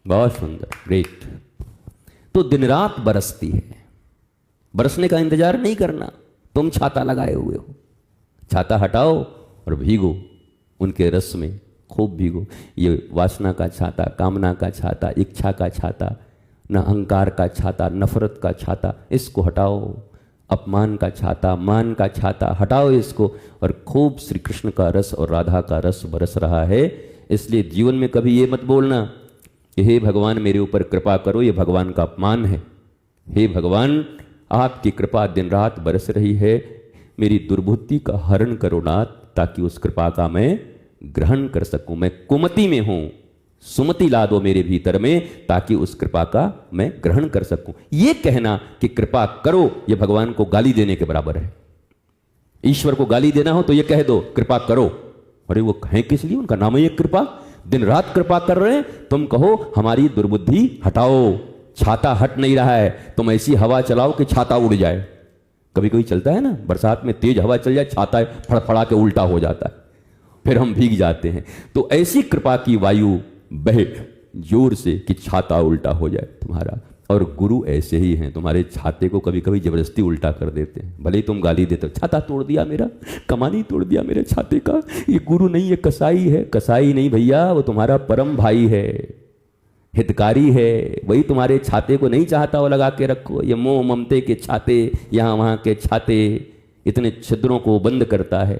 बहुत सुंदर, ग्रेट। तो दिन रात बरसती है, बरसने का इंतजार नहीं करना। तुम छाता लगाए हुए हो, छाता हटाओ और भीगो उनके रस में, खूब भीगो। ये वासना का छाता, कामना का छाता, इच्छा का छाता, न अहंकार का छाता, नफरत का छाता, इसको हटाओ। अपमान का छाता, मान का छाता, हटाओ इसको, और खूब श्री कृष्ण का रस और राधा का रस बरस रहा है। इसलिए जीवन में कभी ये मत बोलना कि हे भगवान मेरे ऊपर कृपा करो, ये भगवान का अपमान है। हे भगवान, आपकी कृपा दिन रात बरस रही है, मेरी दुर्बुद्धि का हरण करो नाथ, ताकि उस कृपा का मैं ग्रहण कर सकूं। मैं कुमति में हूं, सुमति ला दो मेरे भीतर में, ताकि उस कृपा का मैं ग्रहण कर सकूं। यह कहना कि कृपा करो, यह भगवान को गाली देने के बराबर है। ईश्वर को गाली देना हो तो यह कह दो कृपा करो, अरे वो कहें किस लिए, उनका नाम है ये कृपा। दिन रात कृपा कर रहे हैं, तुम कहो हमारी दुर्बुद्धि हटाओ, छाता हट नहीं रहा है, तुम ऐसी हवा चलाओ कि छाता उड़ जाए। कभी कभी चलता है ना, बरसात में तेज हवा चल जाए, छाता फड़फड़ा के उल्टा हो जाता है, फिर हम भीग जाते हैं। तो ऐसी कृपा की वायु बहे जोर से कि छाता उल्टा हो जाए तुम्हारा। और गुरु ऐसे ही हैं, तुम्हारे छाते को कभी कभी जबरदस्ती उल्टा कर देते हैं। भले ही तुम गाली देते हो, छाता तोड़ दिया मेरा, कमानी तोड़ दिया मेरे छाते का। ये गुरु नहीं, ये कसाई है। कसाई नहीं भैया, वो तुम्हारा परम भाई है, हितकारी है। वही तुम्हारे छाते को नहीं चाहता वो लगा के रखो। ये मोह ममते के छाते, यहाँ वहाँ के छाते, इतने छिद्रों को बंद करता है।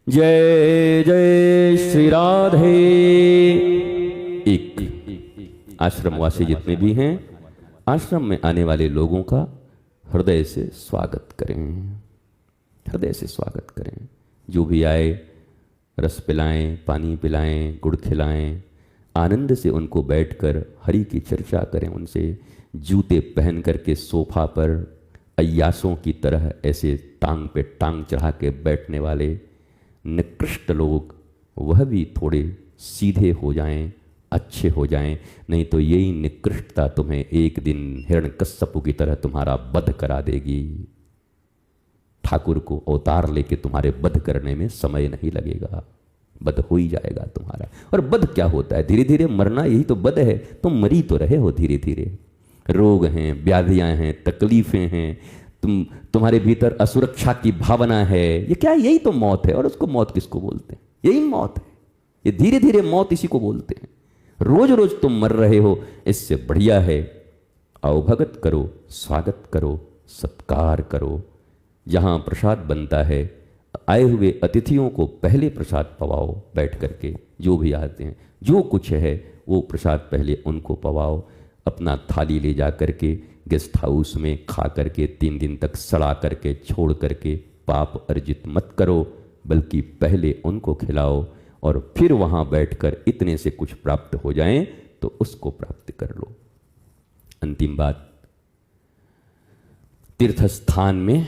जय जय श्री राधे। एक आश्रमवासी जितने भी हैं, आश्रम में आने वाले लोगों का हृदय से स्वागत करें, हृदय से स्वागत करें। जो भी आए रस पिलाएं, पानी पिलाएं, गुड़ खिलाएं, आनंद से उनको बैठकर हरि की चर्चा करें उनसे। जूते पहन करके सोफा पर अय्यासों की तरह ऐसे टांग पे टांग चढ़ा के बैठने वाले निकृष्ट लोग, वह भी थोड़े सीधे हो जाएं, अच्छे हो जाएं। नहीं तो यही निकृष्टता तुम्हें एक दिन हिरण्यकश्यप की तरह तुम्हारा वध करा देगी। ठाकुर को अवतार लेके तुम्हारे वध करने में समय नहीं लगेगा, वध हो ही जाएगा तुम्हारा। और वध क्या होता है? धीरे धीरे मरना, यही तो वध है। तुम मरी तो रहे हो धीरे धीरे। रोग हैं, व्याधियां हैं, तकलीफें हैं, तुम्हारे भीतर असुरक्षा की भावना है। ये क्या? यही तो मौत है। और उसको मौत किसको बोलते हैं? यही मौत है। ये धीरे धीरे मौत इसी को बोलते हैं। रोज रोज तुम मर रहे हो, इससे बढ़िया है आओ भगत करो, स्वागत करो, सत्कार करो। जहां प्रसाद बनता है, आए हुए अतिथियों को पहले प्रसाद पवाओ बैठ करके। जो भी आते हैं, जो कुछ है वो प्रसाद पहले उनको पवाओ। अपना थाली ले जा करके गेस्ट हाउस में खा करके 3 दिन तक सड़ा करके छोड़ करके पाप अर्जित मत करो, बल्कि पहले उनको खिलाओ और फिर वहां बैठकर इतने से कुछ प्राप्त हो जाए तो उसको प्राप्त कर लो। अंतिम बात, तीर्थ स्थान में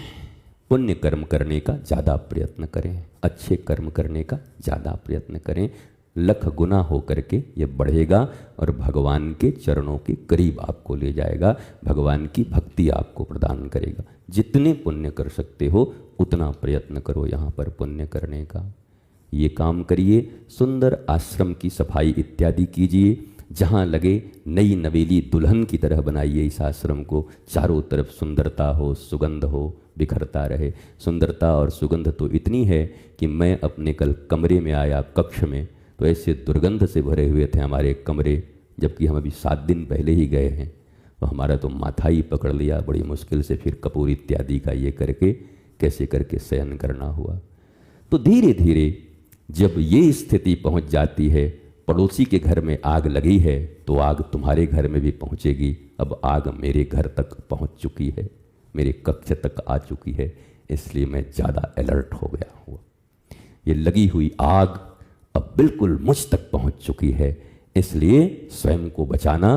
पुण्य कर्म करने का ज़्यादा प्रयत्न करें, अच्छे कर्म करने का ज़्यादा प्रयत्न करें। लख गुना हो करके ये बढ़ेगा और भगवान के चरणों के करीब आपको ले जाएगा, भगवान की भक्ति आपको प्रदान करेगा। जितने पुण्य कर सकते हो उतना प्रयत्न करो यहाँ पर पुण्य करने का। ये काम करिए, सुंदर आश्रम की सफाई इत्यादि कीजिए। जहाँ लगे नई नवेली दुल्हन की तरह बनाइए इस आश्रम को। चारों तरफ सुंदरता हो, सुगंध हो, बिखरता रहे। सुंदरता और सुगंध तो इतनी है कि मैं अपने कल कमरे में आया, कक्ष में, तो ऐसे दुर्गंध से भरे हुए थे हमारे कमरे, जबकि हम अभी 7 दिन पहले ही गए हैं। तो हमारा तो माथा ही पकड़ लिया, बड़ी मुश्किल से फिर कपूर इत्यादि का ये करके कैसे करके शयन करना हुआ। तो धीरे धीरे जब ये स्थिति पहुंच जाती है, पड़ोसी के घर में आग लगी है तो आग तुम्हारे घर में भी पहुंचेगी। अब आग मेरे घर तक पहुंच चुकी है, मेरे कक्ष तक आ चुकी है, इसलिए मैं ज़्यादा अलर्ट हो गया हूँ। ये लगी हुई आग अब बिल्कुल मुझ तक पहुंच चुकी है, इसलिए स्वयं को बचाना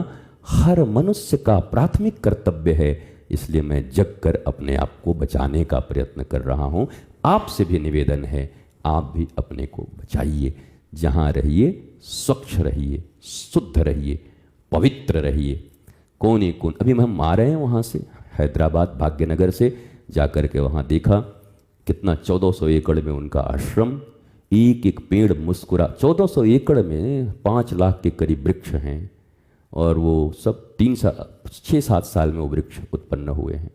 हर मनुष्य का प्राथमिक कर्तव्य है। इसलिए मैं जग कर अपने आप को बचाने का प्रयत्न कर रहा हूँ। आपसे भी निवेदन है, आप भी अपने को बचाइए। जहाँ रहिए स्वच्छ रहिए, शुद्ध रहिए, पवित्र रहिए। कोने कोन, अभी हम आ रहे हैं वहाँ से, हैदराबाद भाग्यनगर से जाकर के वहाँ देखा कितना 1400 एकड़ में उनका आश्रम, एक एक पेड़ मुस्कुरा। 1400 एकड़ में 5 लाख के करीब वृक्ष हैं और वो सब 6-7 साल में वो वृक्ष उत्पन्न हुए हैं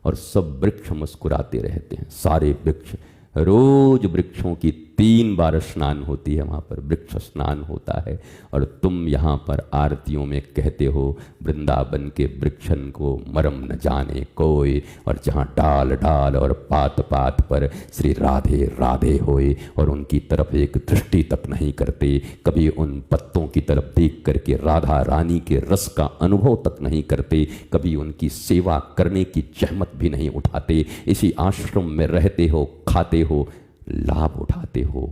और सब वृक्ष मुस्कुराते रहते हैं। सारे वृक्ष, रोज वृक्षों की 3 बार स्नान होती है, वहाँ पर वृक्ष स्नान होता है। और तुम यहाँ पर आरतियों में कहते हो वृंदावन के वृक्षन को मरम न जाने कोई, और जहाँ डाल डाल और पात पात पर श्री राधे राधे होए, और उनकी तरफ एक दृष्टि तक नहीं करते, कभी उन पत्तों की तरफ देख करके राधा रानी के रस का अनुभव तक नहीं करते, कभी उनकी सेवा करने की जहमत भी नहीं उठाते। इसी आश्रम में रहते हो, खाते हो, लाभ उठाते हो,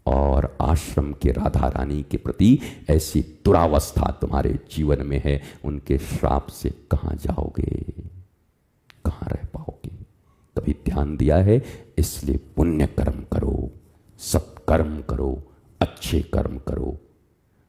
और आश्रम के राधा रानी के प्रति ऐसी दुरावस्था तुम्हारे जीवन में है, उनके श्राप से कहाँ जाओगे, कहाँ रह पाओगे? कभी ध्यान दिया है? इसलिए पुण्य कर्म करो, सत्कर्म करो, अच्छे कर्म करो,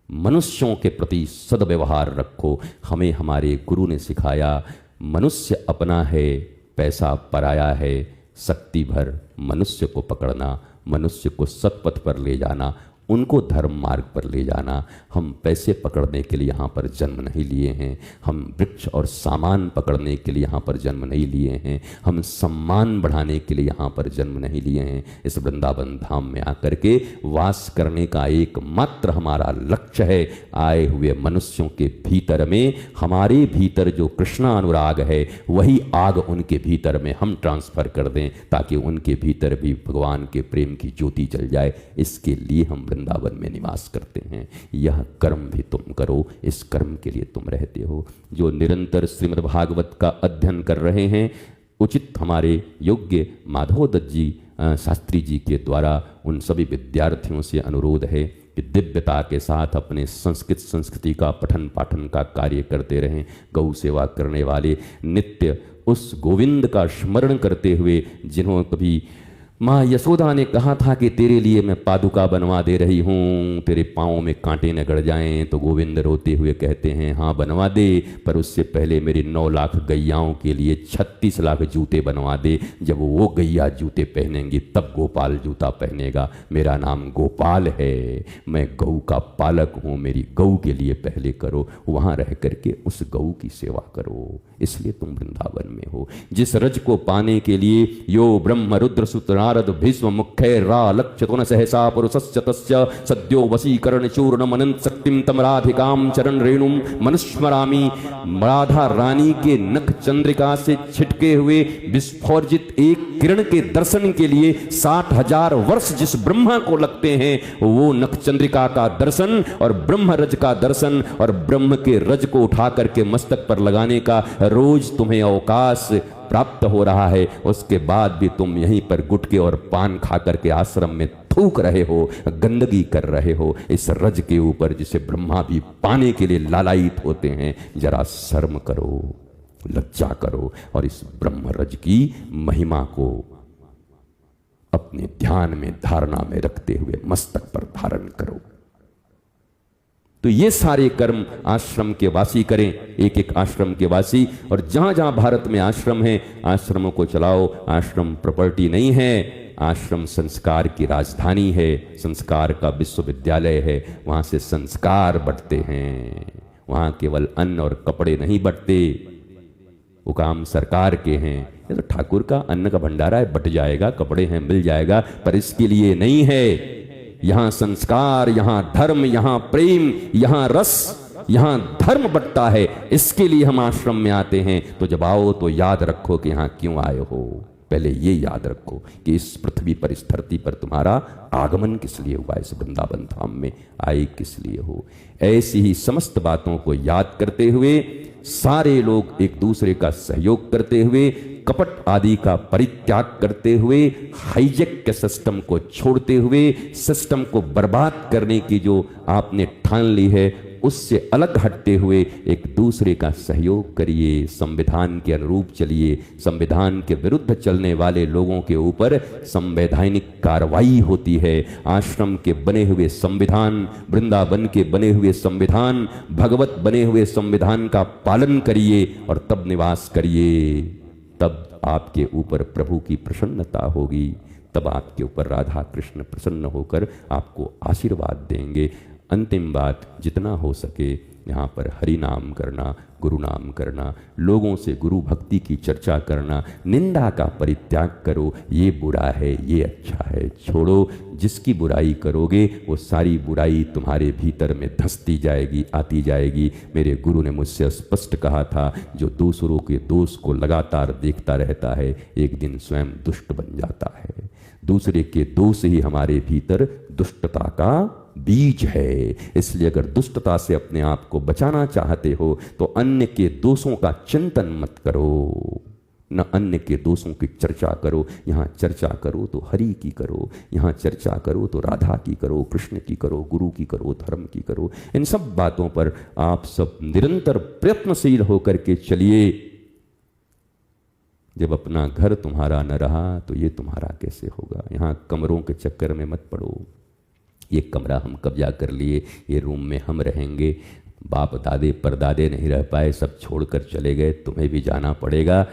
मनुष्यों के प्रति सद्व्यवहार रखो। हमें हमारे गुरु ने सिखाया, मनुष्य अपना है, पैसा पराया है। शक्ति भर मनुष्य को पकड़ना, मनुष्य को सत्पथ पर ले जाना, उनको धर्म मार्ग पर ले जाना। हम पैसे पकड़ने के लिए यहाँ पर जन्म नहीं लिए हैं, हम वृक्ष और सामान पकड़ने के लिए यहाँ पर जन्म नहीं लिए हैं, हम सम्मान बढ़ाने के लिए यहाँ पर जन्म नहीं लिए हैं। इस वृंदावन धाम में आकर के वास करने का एकमात्र हमारा लक्ष्य है, आए हुए मनुष्यों के भीतर में, हमारे भीतर जो कृष्णा अनुराग है वही आग उनके भीतर में हम ट्रांसफर कर दें, ताकि उनके भीतर भी भगवान के प्रेम की ज्योति जल जाए। इसके लिए हम वृंदावन में निवास करते हैं। यह कर्म भी तुम करो, इस कर्म के लिए तुम रहते हो। जो निरंतर श्रीमद् भागवत का अध्ययन कर रहे हैं, उचित हमारे योग्य माधव दत्त जी शास्त्री जी के द्वारा उन सभी विद्यार्थियों से अनुरोध है कि दिव्यता के साथ अपने संस्कृत संस्कृति का पठन पाठन का कार्य करते रहें। गौ सेवा करने वाले नित्य उस गोविंद का स्मरण करते हुए, जिन्होंने कभी माँ यशोदा ने कहा था कि तेरे लिए मैं पादुका बनवा दे रही हूँ, तेरे पाँव में कांटे न गड़ जाएं, तो गोविंद रोते हुए कहते हैं हाँ बनवा दे, पर उससे पहले मेरी 9 लाख गैयाओं के लिए 36 लाख जूते बनवा दे। जब वो गैया जूते पहनेंगी तब गोपाल जूता पहनेगा। मेरा नाम गोपाल है, मैं गऊ का पालक हूँ, मेरी गऊ के लिए पहले करो, वहाँ रह करके उस गऊ की सेवा करो। इसलिए तुम वृंदावन में हो। जिस रज को पाने के लिए यो ब्रह्म रुद्र सुत नारद भीष्म मुख्य रा लक्ष्य तो न सहसा पुरुषस्य तस्य सद्यो वशीकरण चूर्ण मनंत शक्तिम तम राधिकाम चरण रेणुम मनुष्मरामी। राधा रानी के नख चंद्रिका से छिटके हुए विस्फोर्जित एक किरण के दर्शन के लिए 60,000 वर्ष जिस ब्रह्मा को लगते हैं, वो नख चंद्रिका का दर्शन और ब्रह्म रज का दर्शन और ब्रह्म के रज को उठा करके मस्तक पर लगाने का रोज तुम्हें अवकाश प्राप्त हो रहा है। उसके बाद भी तुम यहीं पर गुटके और पान खा करके आश्रम में थूक रहे हो, गंदगी कर रहे हो इस रज के ऊपर जिसे ब्रह्मा भी पाने के लिए लालायित होते हैं। जरा शर्म करो, लज्जा करो और इस ब्रह्म रज की महिमा को अपने ध्यान में धारणा में रखते हुए मस्तक पर धारण करो। तो ये सारे कर्म आश्रम के वासी करें, एक एक आश्रम के वासी। और जहां जहां भारत में आश्रम है, आश्रमों को चलाओ। आश्रम प्रॉपर्टी नहीं है, आश्रम संस्कार की राजधानी है, संस्कार का विश्वविद्यालय है। वहां से संस्कार बढ़ते हैं, वहां केवल अन्न और कपड़े नहीं बढ़ते। वो काम सरकार के हैं। ये तो ठाकुर का अन्न का भंडारा है, बट जाएगा, कपड़े हैं मिल जाएगा, पर इसके लिए नहीं है। यहां संस्कार, यहां धर्म, यहां प्रेम, यहां रस, यहां धर्म बढ़ता है। इसके लिए हम आश्रम में आते हैं। तो जब आओ तो याद रखो कि यहां क्यों आए हो। पहले ये याद रखो कि इस पृथ्वी पर, इस धरती पर तुम्हारा आगमन किस लिए हुआ, इस वृंदावन धाम में आए किस लिए हो। ऐसी ही समस्त बातों को याद करते हुए, सारे लोग एक दूसरे का सहयोग करते हुए, कपट आदि का परित्याग करते हुए, हाईजेक के सिस्टम को छोड़ते हुए, सिस्टम को बर्बाद करने की जो आपने ठान ली है उससे अलग हटते हुए एक दूसरे का सहयोग करिए। संविधान के अनुरूप चलिए। संविधान के विरुद्ध चलने वाले लोगों के ऊपर संवैधानिक कार्रवाई होती है। आश्रम के बने हुए संविधान, वृंदावन के बने हुए संविधान, भगवत बने हुए संविधान का पालन करिए और तब निवास करिए। तब आपके ऊपर प्रभु की प्रसन्नता होगी, तब आपके ऊपर राधा कृष्ण प्रसन्न होकर आपको आशीर्वाद देंगे। अंतिम बात, जितना हो सके यहाँ पर हरि नाम करना, गुरु नाम करना, लोगों से गुरु भक्ति की चर्चा करना, निंदा का परित्याग करो। ये बुरा है, ये अच्छा है, छोड़ो। जिसकी बुराई करोगे वो सारी बुराई तुम्हारे भीतर में धंसती जाएगी, आती जाएगी। मेरे गुरु ने मुझसे स्पष्ट कहा था, जो दूसरों के दोष को लगातार देखता रहता है एक दिन स्वयं दुष्ट बन जाता है। दूसरे के दोष ही हमारे भीतर दुष्टता का बीज है। इसलिए अगर दुष्टता से अपने आप को बचाना चाहते हो तो अन्य के दोषों का चिंतन मत करो, न अन्य के दोषों की चर्चा करो। यहाँ चर्चा करो तो हरि की करो, यहाँ चर्चा करो तो राधा की करो, कृष्ण की करो, गुरु की करो, धर्म की करो। इन सब बातों पर आप सब निरंतर प्रयत्नशील होकर के चलिए। जब अपना घर तुम्हारा न रहा तो ये तुम्हारा कैसे होगा। यहाँ कमरों के चक्कर में मत पड़ो। ये कमरा हम कब्जा कर लिए, ये रूम में हम रहेंगे, बाप दादे परदादे नहीं रह पाए, सब छोड़कर चले गए, तुम्हें भी जाना पड़ेगा।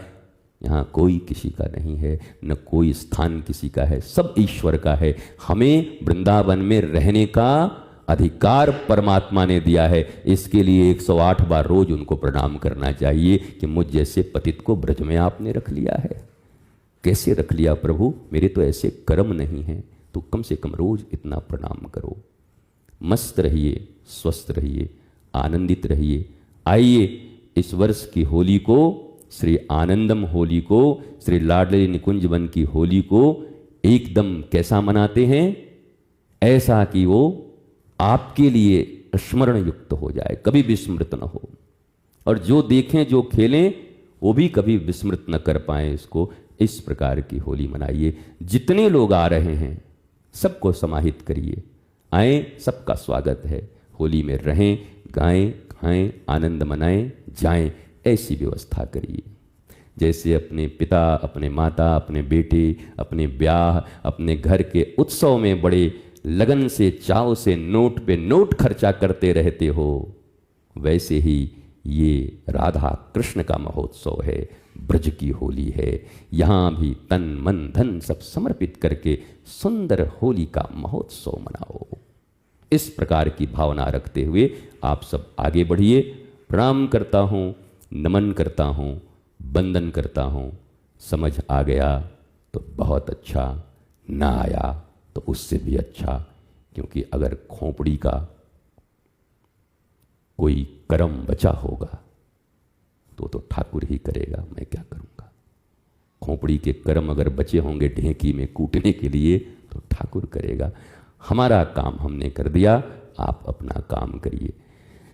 यहाँ कोई किसी का नहीं है, न कोई स्थान किसी का है, सब ईश्वर का है। हमें वृंदावन में रहने का अधिकार परमात्मा ने दिया है। इसके लिए 108 बार रोज उनको प्रणाम करना चाहिए कि मुझ जैसे पतित को ब्रज में आपने रख लिया है। कैसे रख लिया प्रभु, मेरे तो ऐसे कर्म नहीं हैं, तो कम से कम रोज इतना प्रणाम करो। मस्त रहिए, स्वस्थ रहिए, आनंदित रहिए। आइए इस वर्ष की होली को, श्री आनंदम होली को, श्री लाडली निकुंज वन की होली को एकदम कैसा मनाते हैं, ऐसा कि वो आपके लिए स्मरण युक्त हो जाए, कभी विस्मृत न हो। और जो देखें जो खेलें वो भी कभी विस्मृत न कर पाएं इसको। इस प्रकार की होली मनाइए। जितने लोग आ रहे हैं सबको समाहित करिए, आए, सबका स्वागत है। होली में रहें, गाएं, खाएं, आनंद मनाएं, जाएं, ऐसी व्यवस्था करिए। जैसे अपने पिता, अपने माता, अपने बेटे, अपने ब्याह, अपने घर के उत्सव में बड़े लगन से, चाव से नोट पे नोट खर्चा करते रहते हो, वैसे ही ये राधा कृष्ण का महोत्सव है, ब्रज की होली है। यहाँ भी तन मन धन सब समर्पित करके सुंदर होली का महोत्सव मनाओ। इस प्रकार की भावना रखते हुए आप सब आगे बढ़िए। प्रणाम करता हूँ, नमन करता हूँ, वंदन करता हूँ। समझ आ गया तो बहुत अच्छा, ना आया तो उससे भी अच्छा, क्योंकि अगर खोपड़ी का कोई कर्म बचा होगा तो ठाकुर ही करेगा, मैं क्या करूँगा। खोपड़ी के कर्म अगर बचे होंगे ढेंकी में कूटने के लिए तो ठाकुर करेगा। हमारा काम हमने कर दिया, आप अपना काम करिए।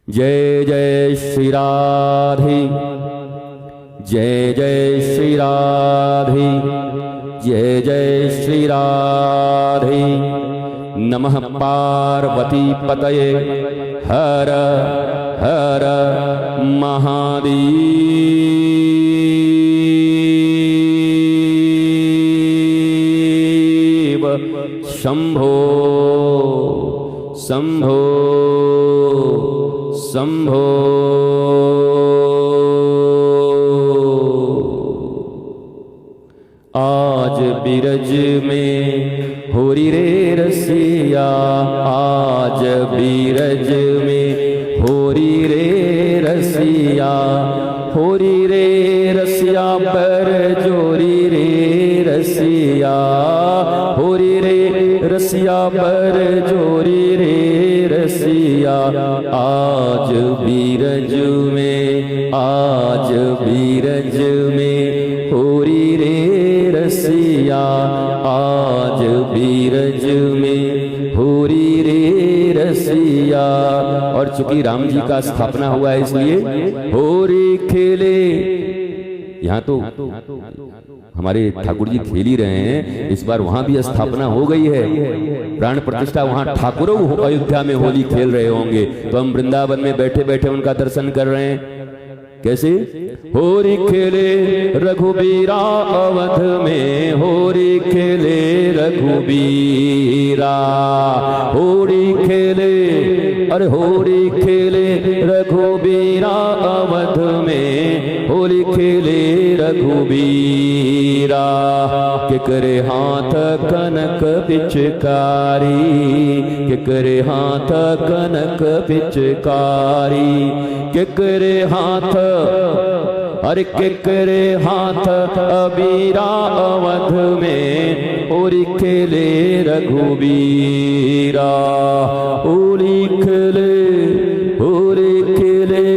जय जय श्री राधे, जय जय श्री राधे, जय जय श्री राधे। नमः पार्वती पतये, हर हर महादेव। शंभो शंभो शंभो। आज बिरज में होरी रे रसिया, आज बिरज में होरी रे रसिया, होरी रे रसिया पर जोरी रे रसिया, होरी रे रसिया पर जोरी रे रसिया। आज बीरज में, आज बीरज में होरी रे रसिया, आज बीरज में होरी रे रसिया। और चूंकि राम जी का स्थापना हुआ है इसलिए होरी खेले। यहाँ तो हमारे ठाकुर जी खेल ही रहे हैं, इस बार वहां भी स्थापना हो गई है, प्राण प्रतिष्ठा, वहां ठाकुरों अयोध्या में होली खेल रहे होंगे, तो हम वृंदावन में बैठे बैठे उनका दर्शन कर रहे हैं। कैसे? होरी खेले रघुबीरा अवध में, होरी खेले रघुबीरा, होरी खेले, अरे होरी खेले रघुबीरा अवध में, होली खेले रघुबीरा। केकरे हाथ कनक पिचकारी, केकरे हाथ कनक पिचकारी, केकरे हाथ, अरे केकरे हाथ अबीरा अवध में, होली खेले रघुबीरा। होली खेले, होली खेले,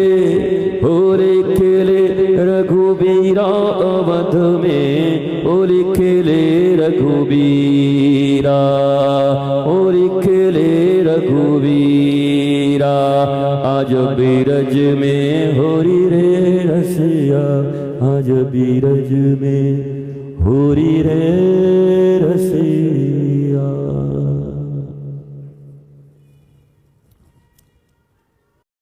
होली खेले रघुबीरा अवध में, होली खेले रघुबीरा, होली खेले रघुबीरा। आज बीरज में होरी रे रसिया, आज बीरज में होरी रे रसिया।